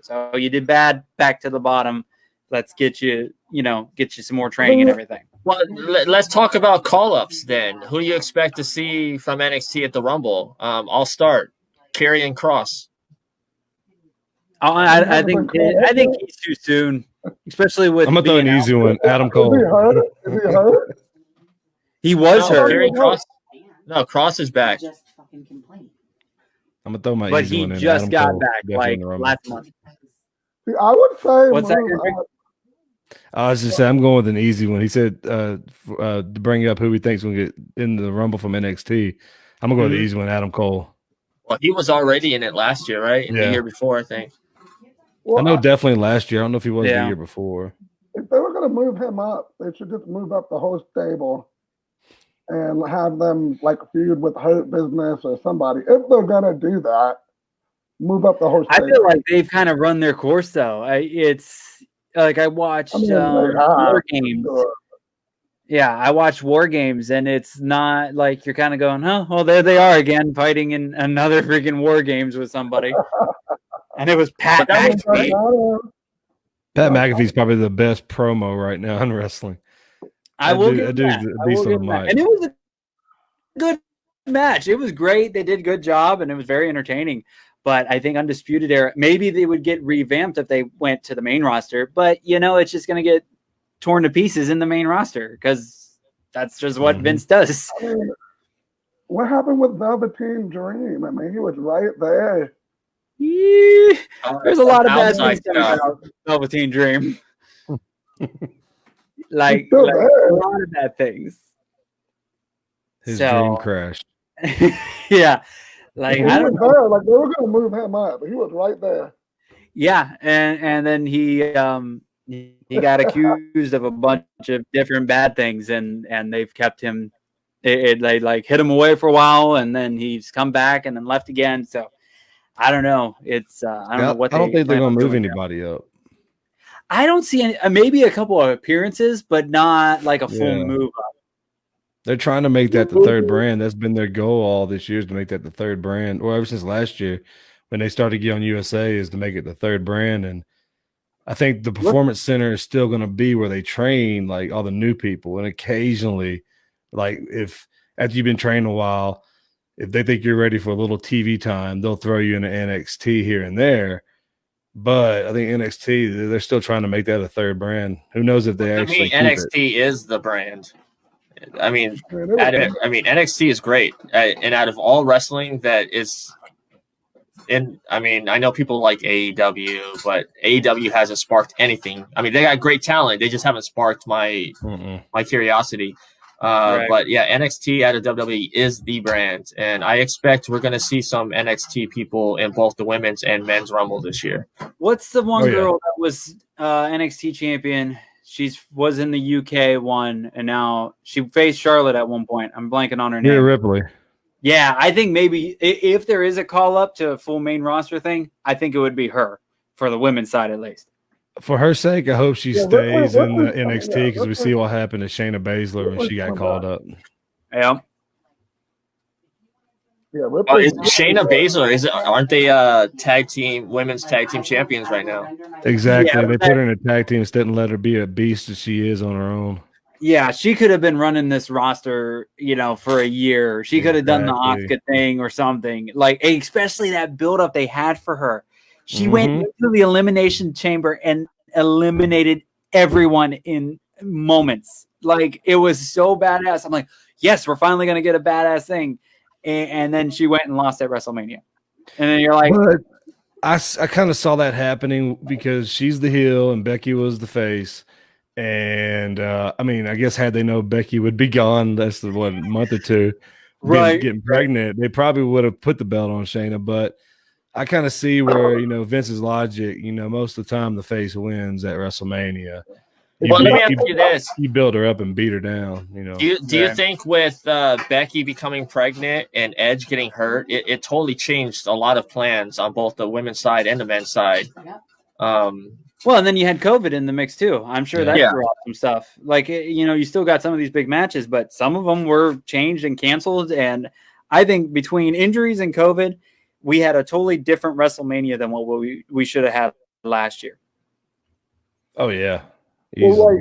So you did bad, back to the bottom. Let's get you some more training and everything. Well, let's talk about call-ups then. Who do you expect to see from NXT at the Rumble? I'll start. Karrion Kross. I think he's too soon, especially with. I'm gonna throw an easy one. Adam Cole. Is he hurt? He was hurt. Kross. No, Kross is back. I'm gonna throw my but easy one in. But he just Adam got Cole, back like last month. See, I would say. What's that? I was just saying, I'm going with an easy one. He said to bring up who he thinks will get in the Rumble from NXT. I'm gonna go with the easy one, Adam Cole. Well, he was already in it last year, right? The year before, I think. Well, I know definitely last year. I don't know if he was the year before. If they were going to move him up, they should just move up the whole stable and have them like feud with Hurt Business or somebody. If they're going to do that, move up the whole stable. I feel like they've kind of run their course, though. It's like I watched War Games. Sure. Yeah, I watched War Games, and it's not like you're kind of going, "Oh, well, there they are again, fighting in another freaking War Games with somebody." And it was Pat McAfee. Pat McAfee's probably the best promo right now in wrestling. I will give that. And it was a good match. It was great. They did a good job, and it was very entertaining. But I think Undisputed Era, maybe they would get revamped if they went to the main roster. But, it's just going to get torn to pieces in the main roster because that's just what Vince does. I mean, what happened with Velveteen Dream? I mean, he was right there. There's a lot of bad things coming out of Velveteen Dream. like a lot of bad things. His dream crashed. Yeah. Like I don't know. Like they were gonna move him up, but he was right there. Yeah, and then he got accused of a bunch of different bad things, and they've kept him. They like hit him away for a while, and then he's come back and then left again. So I don't know. It's I don't know what. I don't think they're gonna move anybody up. I don't see any. Maybe a couple of appearances, but not like a full move up. They're trying to make that the third brand. That's been their goal all this year, is to make that the third brand, or ever since last year when they started to get on USA, is to make it the third brand. And I think the Performance Center is still going to be where they train like all the new people. And occasionally, like if after you've been training a while, if they think you're ready for a little TV time, they'll throw you into NXT here and there. But I think NXT, they're still trying to make that a third brand. Who knows if they actually keep NXT is the brand. I mean, NXT is great, and out of all wrestling that is and I mean, I know people like AEW, but AEW hasn't sparked anything. I mean, they got great talent. They just haven't sparked my curiosity. But yeah, NXT out of WWE is the brand, and I expect we're going to see some NXT people in both the women's and men's Rumble this year. What's the one girl that was NXT champion? She was in the UK one, and now she faced Charlotte at one point. I'm blanking on her name. Rhea Ripley. Yeah, I think maybe if there is a call up to a full main roster thing, I think it would be her for the women's side at least. For her sake, I hope she stays in the NXT because we see what happened to Shayna Baszler when she got called up. Yeah. Shayna Baszler aren't they women's tag team champions right now? Exactly. They put her in a tag team instead and let her be a beast that she is on her own. Yeah, she could have been running this roster, for a year. She could have done the Asuka thing or something. Like, especially that build-up they had for her. She went into the Elimination Chamber and eliminated everyone in moments. Like, it was so badass. I'm like, yes, we're finally going to get a badass thing. And then she went and lost at WrestleMania. And then you're like... But I kind of saw that happening because she's the heel and Becky was the face. And I mean, I guess had they known Becky would be gone, that's the month or two, getting pregnant, they probably would have put the belt on Shayna. But I kind of see where Vince's logic. Most of the time the face wins at WrestleMania. Let me ask you this: you build her up and beat her down. Do you think with Becky becoming pregnant and Edge getting hurt, it totally changed a lot of plans on both the women's side and the men's side? Well, and then you had COVID in the mix too. I'm sure that threw off some stuff. Like, you still got some of these big matches, but some of them were changed and canceled. And I think between injuries and COVID, we had a totally different WrestleMania than what we should have had last year. Oh, yeah. Well,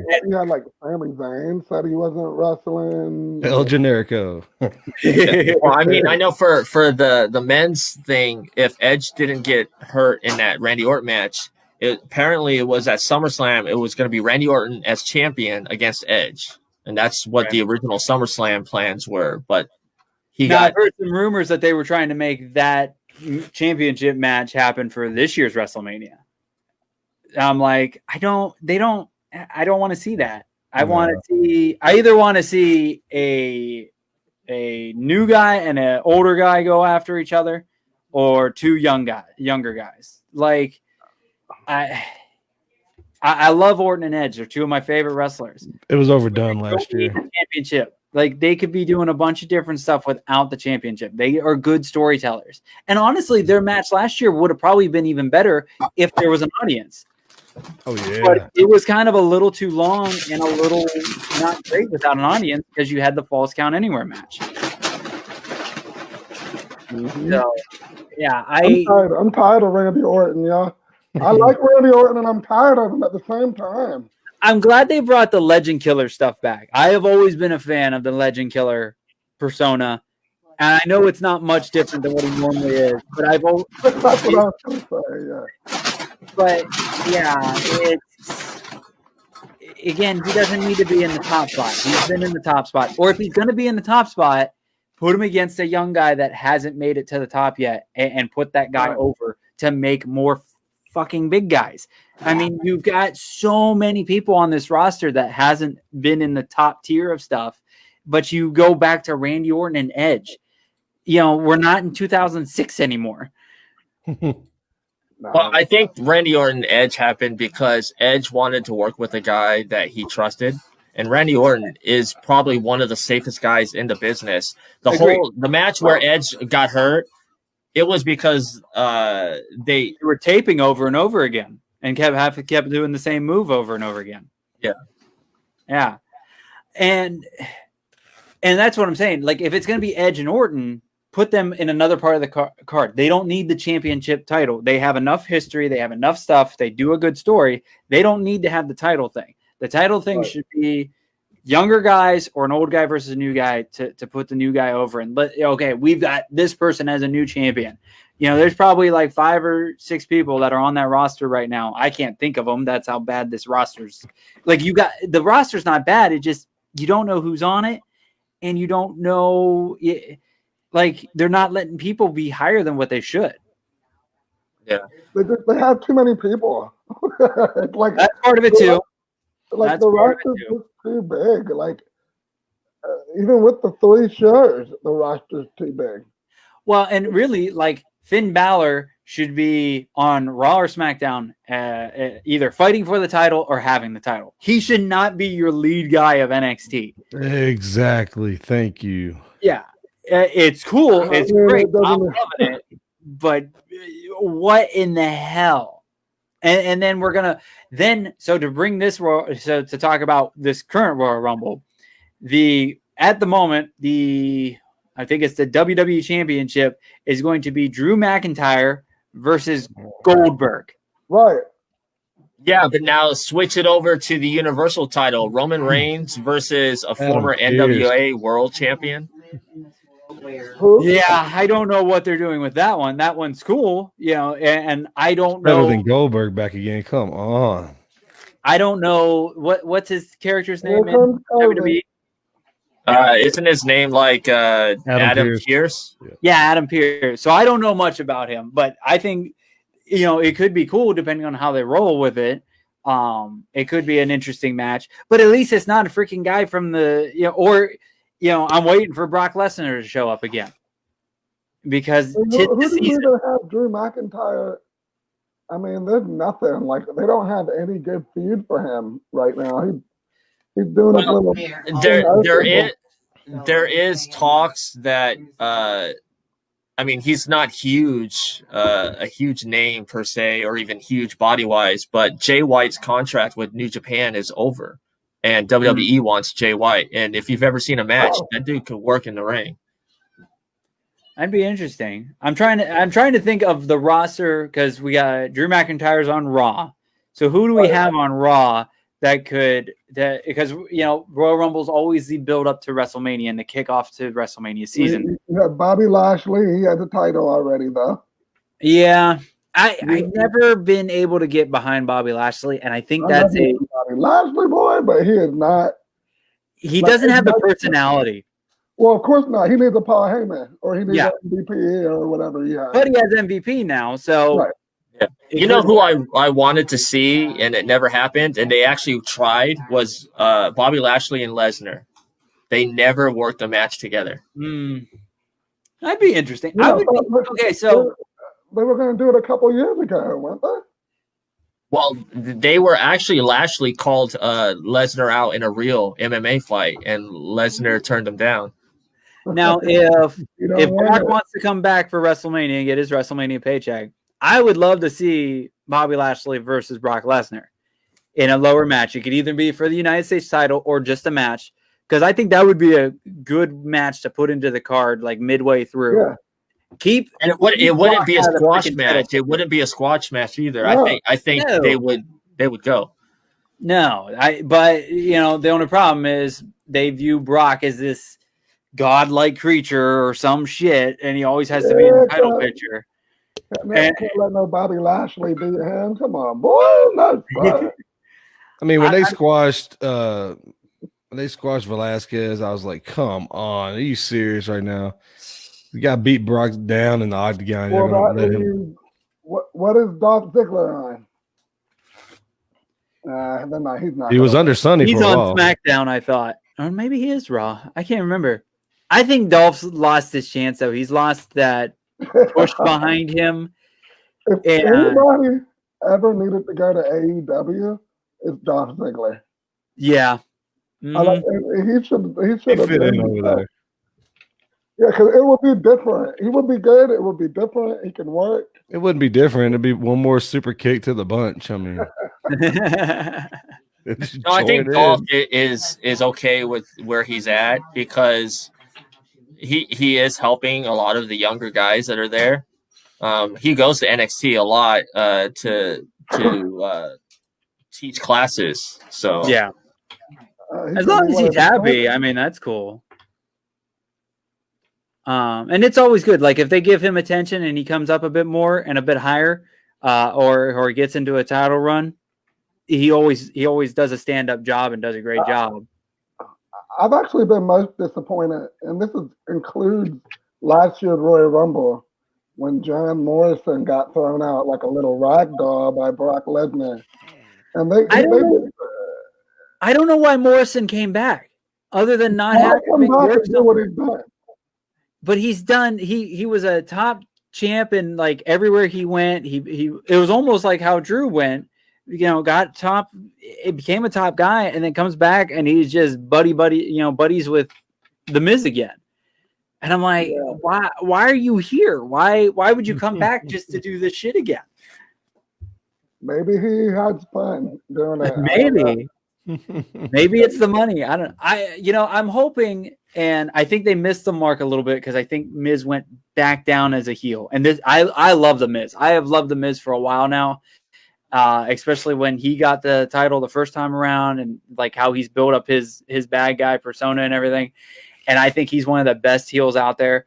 like Sami Zayn said he wasn't wrestling. El Generico. Well, I mean, I know for the men's thing, if Edge didn't get hurt in that Randy Orton match, apparently it was at SummerSlam. It was going to be Randy Orton as champion against Edge, and that's what the original SummerSlam plans were. But I've heard some rumors that they were trying to make that championship match happen for this year's WrestleMania. I'm like, I don't want to see that. I either want to see a new guy and an older guy go after each other, or two younger guys. Like, I love Orton and Edge. They're two of my favorite wrestlers. It was overdone last year. Championship. Like, they could be doing a bunch of different stuff without the championship. They are good storytellers. And honestly, their match last year would have probably been even better if there was an audience. Oh, yeah. But it was kind of a little too long and a little not great without an audience because you had the Falls Count Anywhere match. So, yeah, I'm tired of Randy Orton, yeah. I like Randy Orton, and I'm tired of him at the same time. I'm glad they brought the Legend Killer stuff back. I have always been a fan of the Legend Killer persona, and I know it's not much different than what he normally is. But that's what I was going to say. Yeah. But yeah, again, he doesn't need to be in the top spot. He's been in the top spot, or if he's going to be in the top spot, put him against a young guy that hasn't made it to the top yet, and put that guy over to make more fucking big guys. I mean, you've got so many people on this roster that hasn't been in the top tier of stuff, but you go back to Randy Orton and Edge. We're not in 2006 anymore. Well, I think Randy Orton and Edge happened because Edge wanted to work with a guy that he trusted. And Randy Orton is probably one of the safest guys in the business. The match where Edge got hurt, it was because they were taping over and over again and kept doing the same move over and over again. Yeah. And that's what I'm saying. Like, if it's going to be Edge and Orton, put them in another part of the card. They don't need the championship title. They have enough history. They have enough stuff. They do a good story. They don't need to have the title thing. The title thing should be younger guys or an old guy versus a new guy to put the new guy over and we've got this person as a new champion. There's probably like 5 or 6 people that are on that roster right now. I can't think of them. That's how bad this roster's. Like, the roster's not bad. It just, you don't know who's on it, and you don't know. Like, they're not letting people be higher than what they should. Yeah. They have too many people. Like that's part of it too. Like That's the roster's just too big. Like even with the 3 shows, the roster's too big. Well, and really, like Finn Balor should be on Raw or SmackDown, either fighting for the title or having the title. He should not be your lead guy of NXT. Exactly. Thank you. Yeah, it's cool. It's great. I'm loving it. But what in the hell? And then we're gonna so to bring this to talk about this current Royal Rumble, at the moment I think it's the WWE Championship is going to be Drew McIntyre versus Goldberg. Right. Yeah, but now switch it over to the Universal title. Roman Reigns versus a former NWA World Champion. Yeah, I don't know what they're doing with that one. That one's cool, and I don't know. Better than Goldberg back again. Come on. I don't know what's his character's name in WWE. Isn't his name like Adam Pearce? Yeah, Adam Pearce. So I don't know much about him, but I think it could be cool depending on how they roll with it. It could be an interesting match, but at least it's not a freaking guy from I'm waiting for Brock Lesnar to show up again because who do you have Drew McIntyre? I mean, there's nothing like they don't have any good feud for him right now. He's doing a little. There is talks that I mean, he's not huge, a huge name per se, or even huge body wise, but Jay White's contract with New Japan is over, and WWE wants Jay White. And if you've ever seen a match, that dude could work in the ring. That'd be interesting. I'm trying to think of the roster because we got Drew McIntyre's on Raw. So who do we have on Raw because Royal Rumble's always the build up to WrestleMania and the kickoff to WrestleMania season. You have Bobby Lashley. He has the title already though. Yeah. I've never been able to get behind Bobby Lashley, and I think that's a Bobby Lashley boy, but he is not. He doesn't have the personality. Well, of course not. He needs a Paul Heyman, or he needs MVP or whatever he has. But he has MVP now, so. Right. Yeah. You know who I wanted to see, and it never happened, and they actually tried, was Bobby Lashley and Lesnar. They never worked a match together. That'd be interesting. Yeah, so they were going to do it a couple years ago, weren't they? Well, they were actually Lashley called Lesnar out in a real MMA fight, and Lesnar turned him down. Now, if Brock wants to come back for WrestleMania and get his WrestleMania paycheck, I would love to see Bobby Lashley versus Brock Lesnar in a lower match. It could either be for the United States title or just a match, because I think that would be a good match to put into the card like midway through. Yeah. And it wouldn't be a squash match. It wouldn't be a squash match either. No. I think they would go. No, but the only problem is they view Brock as this godlike creature or some shit, and he always has to be in the title picture. Can't let no Bobby Lashley beat him. Come on, boy. No, I mean, when they squashed Velasquez, I was like, "Come on, are you serious right now? You got to beat Brock down in the octagon." What is Dolph Ziggler on? He's not. He was under Sunny. He's for a on while. SmackDown, I thought, or maybe he is Raw. I can't remember. I think Dolph's lost his chance, though. He's lost that push behind him. If anybody ever needed to go to AEW, it's Dolph Ziggler. Yeah. He should have fit in over there. Yeah, because it would be different. He would be good. It would be different. He can work. It wouldn't be different. It'd be one more super kick to the bunch. I mean, no, I think Dolph is okay with where he's at because he is helping a lot of the younger guys that are there. He goes to NXT a lot to teach classes. So yeah, as long as he's happy, I mean that's cool. And it's always good. Like if they give him attention and he comes up a bit more and a bit higher, or he gets into a title run, he always does a stand-up job and does a great job. I've actually been most disappointed, and this includes last year's Royal Rumble, when John Morrison got thrown out like a little rag doll by Brock Lesnar. And I don't know why Morrison came back, other than not having to make work. What he's done. But he's done. He was a top champ, and like everywhere he went, he it was almost like how Drew went. Got top. It became a top guy, and then comes back, and he's just buddies with the Miz again. And I'm like, why are you here? Why would you come back just to do this shit again? Maybe he had fun doing it. Maybe it's the money. I'm hoping, and I think they missed the mark a little bit because I think Miz went back down as a heel. And this, I love the Miz. I have loved the Miz for a while now, especially when he got the title the first time around, and like how he's built up his bad guy persona and everything. And I think he's one of the best heels out there.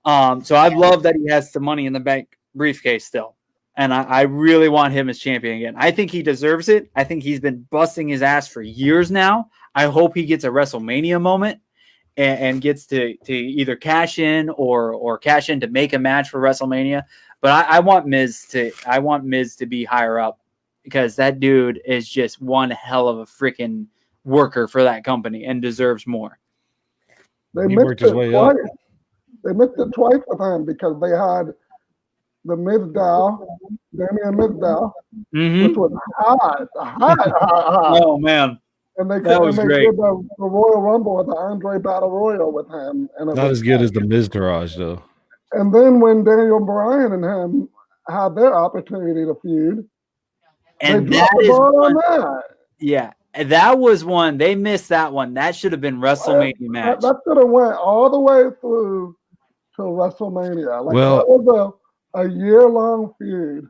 So I love that he has the Money in the Bank briefcase still. And I really want him as champion again. I think he deserves it. I think he's been busting his ass for years now. I hope he gets a WrestleMania moment and gets to either cash in or cash in to make a match for WrestleMania. But I want Miz to be higher up, because that dude is just one hell of a freaking worker for that company and deserves more. They missed it twice. They missed it twice with him because they had the Mizdow, Damian Mizdow, which was high. Oh man, and they did the Royal Rumble with the Andre Battle Royal with him, and not as good as the Miz Garage though. And then when Daniel Bryan and him had their opportunity to feud, and that is one, yeah. That was one. They missed that one. That should have been WrestleMania match. That should have went all the way through to WrestleMania. That was a year-long feud.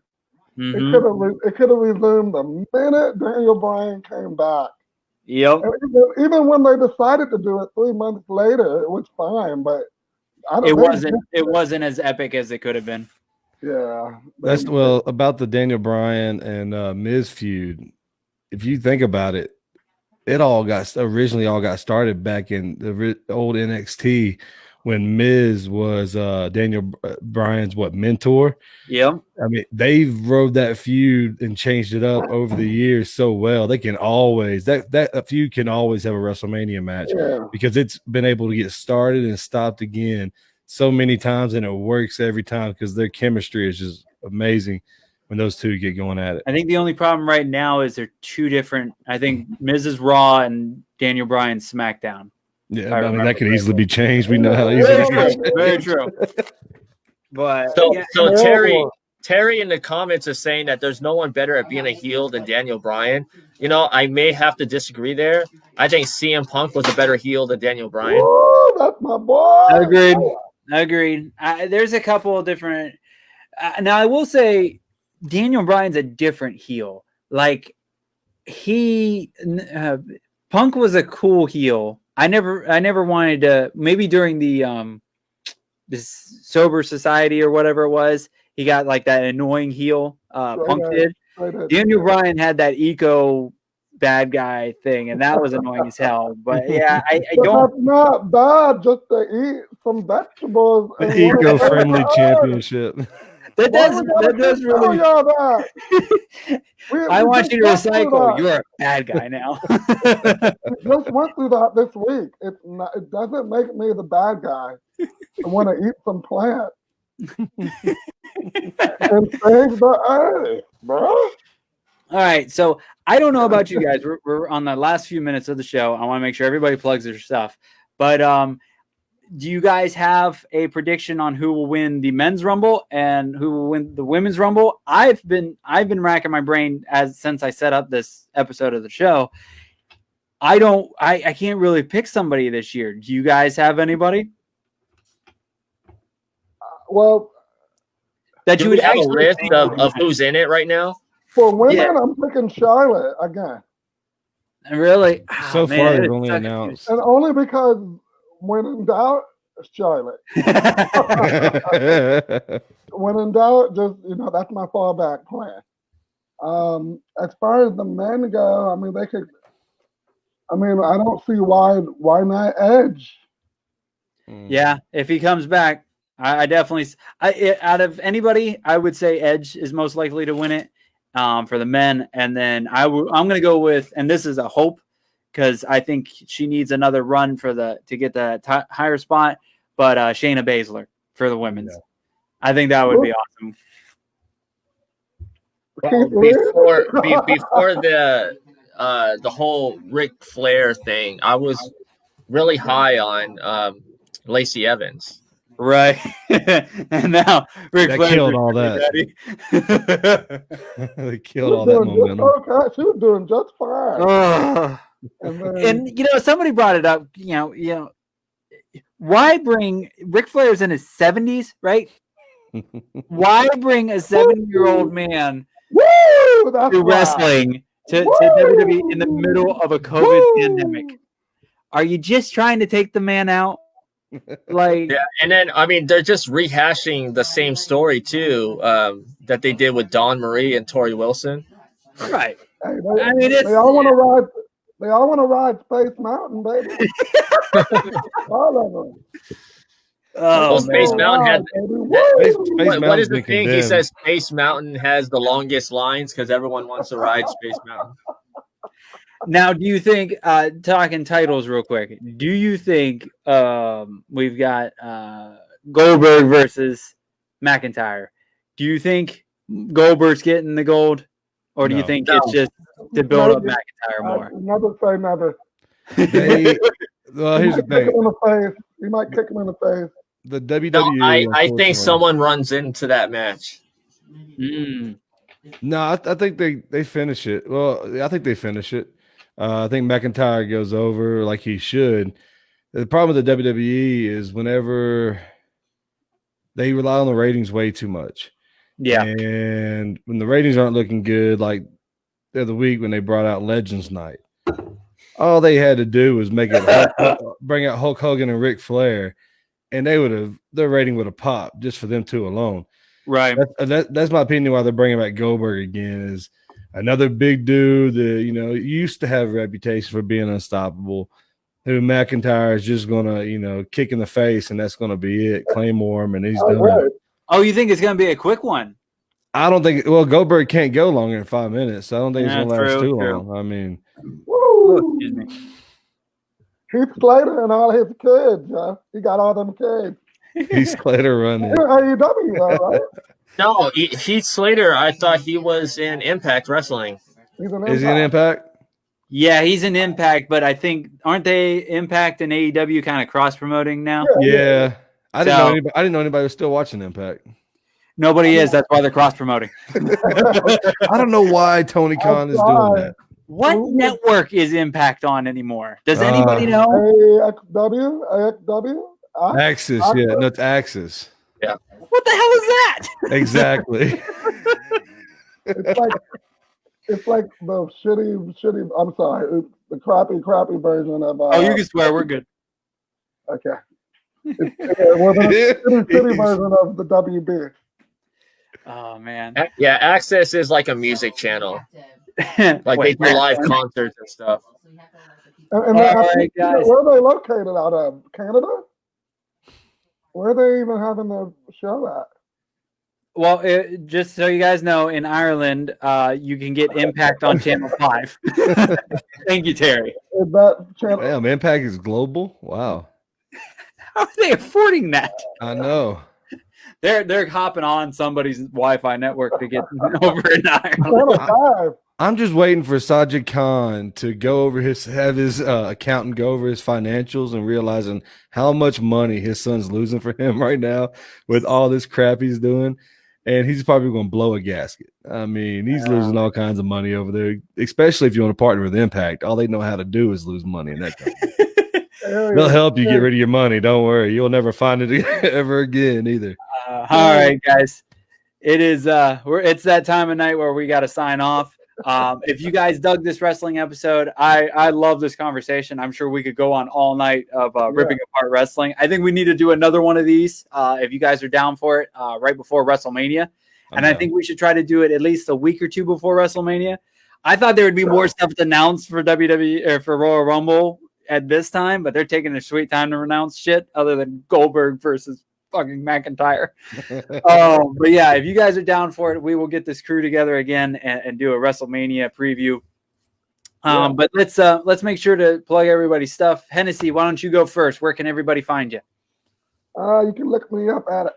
It could have resumed the minute Daniel Bryan came back. Yep. Even when they decided to do it 3 months later, it was fine, but it wasn't as epic as it could have been. Yeah. That's about the Daniel Bryan and Miz feud. If you think about it, it originally all got started back in the old NXT when Miz was Daniel Bryan's mentor. Yeah. I mean, they've rode that feud and changed it up over the years so well. They can always that feud can always have a WrestleMania match because it's been able to get started and stopped again so many times, and it works every time because their chemistry is just amazing when those two get going at it. I think the only problem right now is they're two different. I think Miz is Raw and Daniel Bryan's SmackDown. Yeah, I mean that could easily be changed. We know how easy it is. Very true. But so Terry in the comments is saying that there's no one better at being a heel than Daniel Bryan. I may have to disagree there. I think CM Punk was a better heel than Daniel Bryan. Woo, that's my boy. Agreed. There's a couple of different. Now I will say, Daniel Bryan's a different heel. Like Punk was a cool heel. I never wanted to. Maybe during the this Sober Society or whatever it was, he got like that annoying heel. Punk did. Daniel Bryan had that eco bad guy thing, and that was annoying as hell. But yeah, I don't. That's not bad. Just to eat some vegetables. The eco-friendly championship. That does really. I want you to recycle. You're a bad guy now. We just went through that this week. It doesn't make me the bad guy. I want to eat some plant and save the earth, bro. All right, so I don't know about you guys. We're on the last few minutes of the show. I want to make sure everybody plugs their stuff. But do you guys have a prediction on who will win the men's rumble and who will win the women's rumble? I've been racking my brain since I set up this episode of the show. I can't really pick somebody this year. Do you guys have anybody? Well, that you would have a list of who's in it right now? For women, I'm picking Charlotte again. Really? So far, they've only announced. And only because when in doubt, Charlotte. When in doubt, just that's my fallback plan. As far as the men go, I mean, I don't see why not Edge. Yeah, if he comes back. I definitely, out of anybody, I would say Edge is most likely to win it for the men. And then I'm going to go with, and this is a hope because I think she needs another run to get the higher spot, but Shayna Baszler for the women's. Yeah. I think that would be awesome. Well, before the whole Ric Flair thing, I was really high on Lacey Evans. Right. And now Ric Flair killed all that. They killed all that momentum. Okay, she was doing just fine. And somebody brought it up, why bring Ric Flair's in his 70s, right? Why bring a 70-year-old man to wrestling to WWE in the middle of a COVID pandemic? Are you just trying to take the man out? Yeah, and then they're just rehashing the same story too that they did with Dawn Marie and Tori Wilson. Right. Hey, they all want to ride. They all want to ride Space Mountain, baby. All of them. Well, Space Mountain had. What is the thing? He says Space Mountain has the longest lines because everyone wants to ride Space Mountain. Now, do you think, talking titles real quick, do you think we've got Goldberg versus McIntyre? Do you think Goldberg's getting the gold? Or do you think it's just to build up McIntyre more? Never say never. Well, here's the thing. He might kick him in the face. The WWE. No, I think someone runs into that match. No, I think they finish it. Well, I think they finish it. I think McIntyre goes over like he should. The problem with the WWE is whenever they rely on the ratings way too much. Yeah. And when the ratings aren't looking good, like the other week when they brought out Legends Night, all they had to do was bring out Hulk Hogan and Ric Flair, and their rating would have popped just for them two alone. Right. That's my opinion why they're bringing back Goldberg again is another big dude that, used to have a reputation for being unstoppable, who McIntyre is just going to, kick in the face, and that's going to be it. Claymore him, and he's done. Right. Oh, you think it's going to be a quick one? I don't think – well, Goldberg can't go longer than 5 minutes, so I don't think it's going to last too long. Woo! Excuse me. Heath Slater and all his kids, he got all them kids. Heath Slater running. AEW, right? No, Heath Slater, I thought he was in Impact Wrestling. Is he in Impact? Yeah, he's in Impact, but I think aren't they Impact and AEW kind of cross promoting now? Yeah. I didn't know anybody was still watching Impact. Nobody is. That's why they're cross promoting. I don't know why Tony Khan is doing that. What network is Impact on anymore? Does anybody know? AXW? Axis, yeah. No, it's Axis. Yeah. What the hell is that? Exactly. It's like the shitty. I'm sorry, the crappy version of. Oh, you can swear. We're good. Okay. We're the shitty version of the WB. Oh man. Yeah, Access is like a music channel. Like they do live concerts and stuff. And right, guys. Where are they located out of? Canada? Where are they even having the show at? Well, just so you guys know, in Ireland, you can get Impact on Channel 5. Thank you, Terry. Damn, Impact is global? Wow. How are they affording that? I know. They're hopping on somebody's Wi-Fi network to get over in Ireland. I'm just waiting for Sajid Khan to have his accountant go over his financials and realizing how much money his son's losing for him right now with all this crap he's doing. And he's probably going to blow a gasket. I mean, he's losing all kinds of money over there, especially if you want to partner with Impact. All they know how to do is lose money in that company. They'll help you get rid of your money. Don't worry. You'll never find it ever again either. All right, guys. It is it's that time of night where we got to sign off. If you guys dug this wrestling episode, I love this conversation. I'm sure we could go on all night of ripping apart wrestling. I think we need to do another one of these if you guys are down for it right before WrestleMania. I think we should try to do it at least a week or two before WrestleMania. I thought there would be more stuff to announce for WWE or for Royal Rumble at this time, but they're taking their sweet time to announce shit other than Goldberg versus fucking McIntyre. But yeah, if you guys are down for it, we will get this crew together again and do a WrestleMania preview. But let's make sure to plug everybody's stuff. Hennessy, why don't you go first? Where can everybody find you? You can look me up at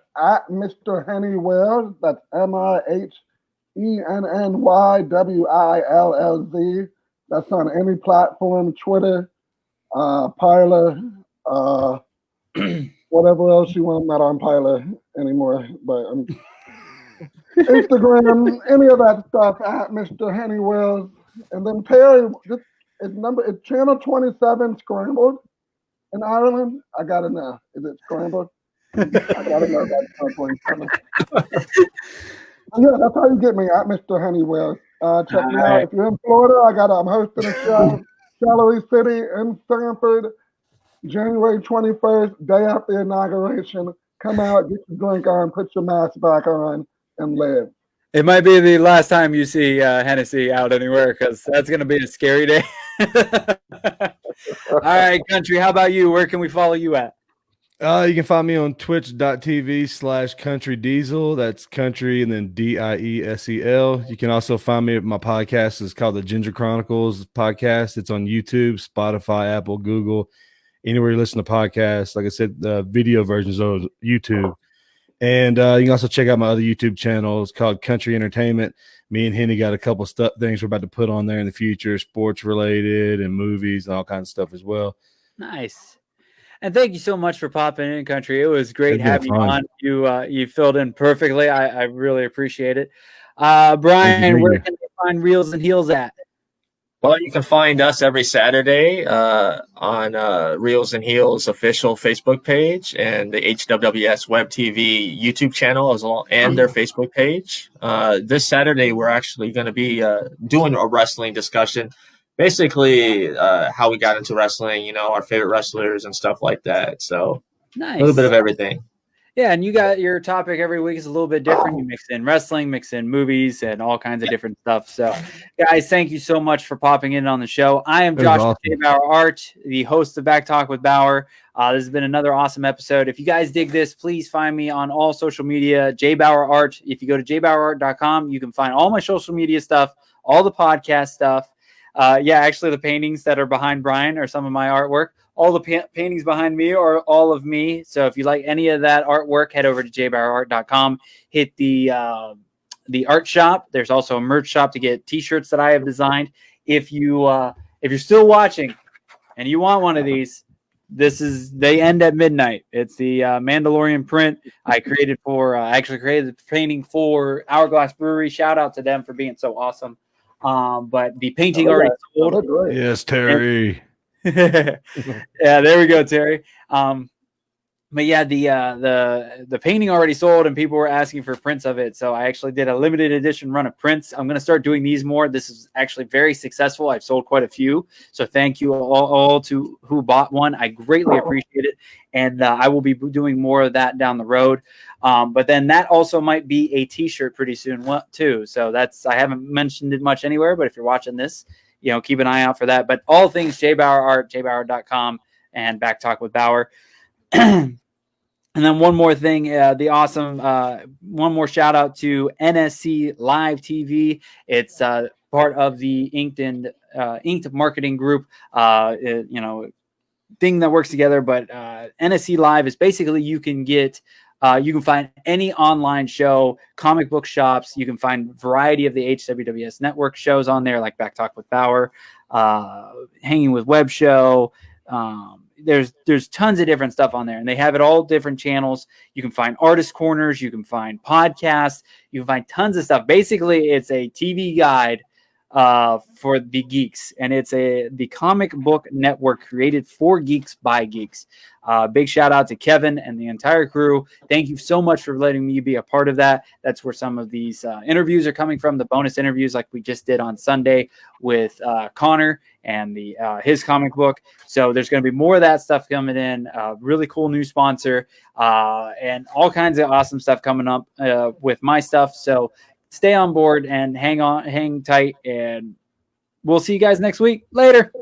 Mr. Henny Wills. That's MIHENNYWILLZ. That's on any platform, Twitter, Parler, whatever else you want. I'm not on Parler anymore, but Instagram, any of that stuff at Mr. Henny Wills. And then Perry, it's channel 27 scrambled in Ireland. I gotta know. Is it scrambled? I gotta know that. Yeah, that's how you get me at Mr. Henny Wills. Check me out. If you're in Florida, I'm hosting a show, Celery City in Sanford, January 21st, day after the inauguration. Come out, get your drink on, put your mask back on, and live. It might be the last time you see Hennessy out anywhere, because that's going to be a scary day. All right, Country, how about you? Where can we follow you at? You can find me on twitch.tv/countrydiesel. That's country and then DIESEL. You can also find me at my podcast. It's called the Ginger Chronicles podcast. It's on YouTube, Spotify, Apple, Google, anywhere you listen to podcasts. Like I said, the video versions of YouTube. And you can also check out my other YouTube channel. It's called Country Entertainment. Me and Henny got a couple of things we're about to put on there in the future, sports related and movies and all kinds of stuff as well. Nice. And thank you so much for popping in, Country. It was great having you on. You filled in perfectly. I really appreciate it. Brian, where can they find Reels and Heels at? Well, you can find us every Saturday on Reels and Heels official Facebook page and the HWWS WebTV YouTube channel as well, and their Facebook page. This Saturday, we're actually going to be doing a wrestling discussion, basically how we got into wrestling, our favorite wrestlers and stuff like that. So nice. A little bit of everything. Yeah, and you got your topic every week is a little bit different. You mix in wrestling, mix in movies, and all kinds of different stuff. So, guys, thank you so much for popping in on the show. I am Josh J. Bauer Art, the host of Back Talk with Bauer. This has been another awesome episode. If you guys dig this, please find me on all social media, J. Bauer Art. If you go to jbauerart.com, you can find all my social media stuff, all the podcast stuff. Actually, the paintings that are behind Brian are some of my artwork. All the paintings behind me are all of me. So if you like any of that artwork, head over to jbauerart.com. Hit the art shop. There's also a merch shop to get T-shirts that I have designed. If you're still watching and you want one of these, they end at midnight. It's the Mandalorian print I created actually created the painting for Hourglass Brewery. Shout out to them for being so awesome. But the painting already sold. Yes, Terry. Yeah, there we go, Terry. But yeah, the painting already sold and people were asking for prints of it. So I actually did a limited edition run of prints. I'm going to start doing these more. This is actually very successful. I've sold quite a few. So thank you all to who bought one. I greatly appreciate it. And I will be doing more of that down the road. But then that also might be a T-shirt pretty soon too. So I haven't mentioned it much anywhere, but if you're watching this, keep an eye out for that. But all things J. Bauer Art, jbauer.com, and Back Talk with Bauer. And then one more thing, one more shout out to NSC Live TV. It's part of the Inked Marketing Group, thing that works together. But NSC Live is basically you can find any online show, comic book shops. You can find a variety of the HWWS network shows on there, like Back Talk with Bauer, Hanging with Web Show. There's tons of different stuff on there, and they have it all different channels. You can find artist corners, you can find podcasts, you can find tons of stuff. Basically, it's a TV guide for the geeks, and it's the comic book network created for geeks by geeks. Big shout out to Kevin and the entire crew. Thank you so much for letting me be a part of that. That's where some of these interviews are coming from, the bonus interviews like we just did on Sunday with Connor and his comic book. So there's going to be more of that stuff coming in. Really cool new sponsor and all kinds of awesome stuff coming up with my stuff. So stay on board and hang tight, and we'll see you guys next week. Later.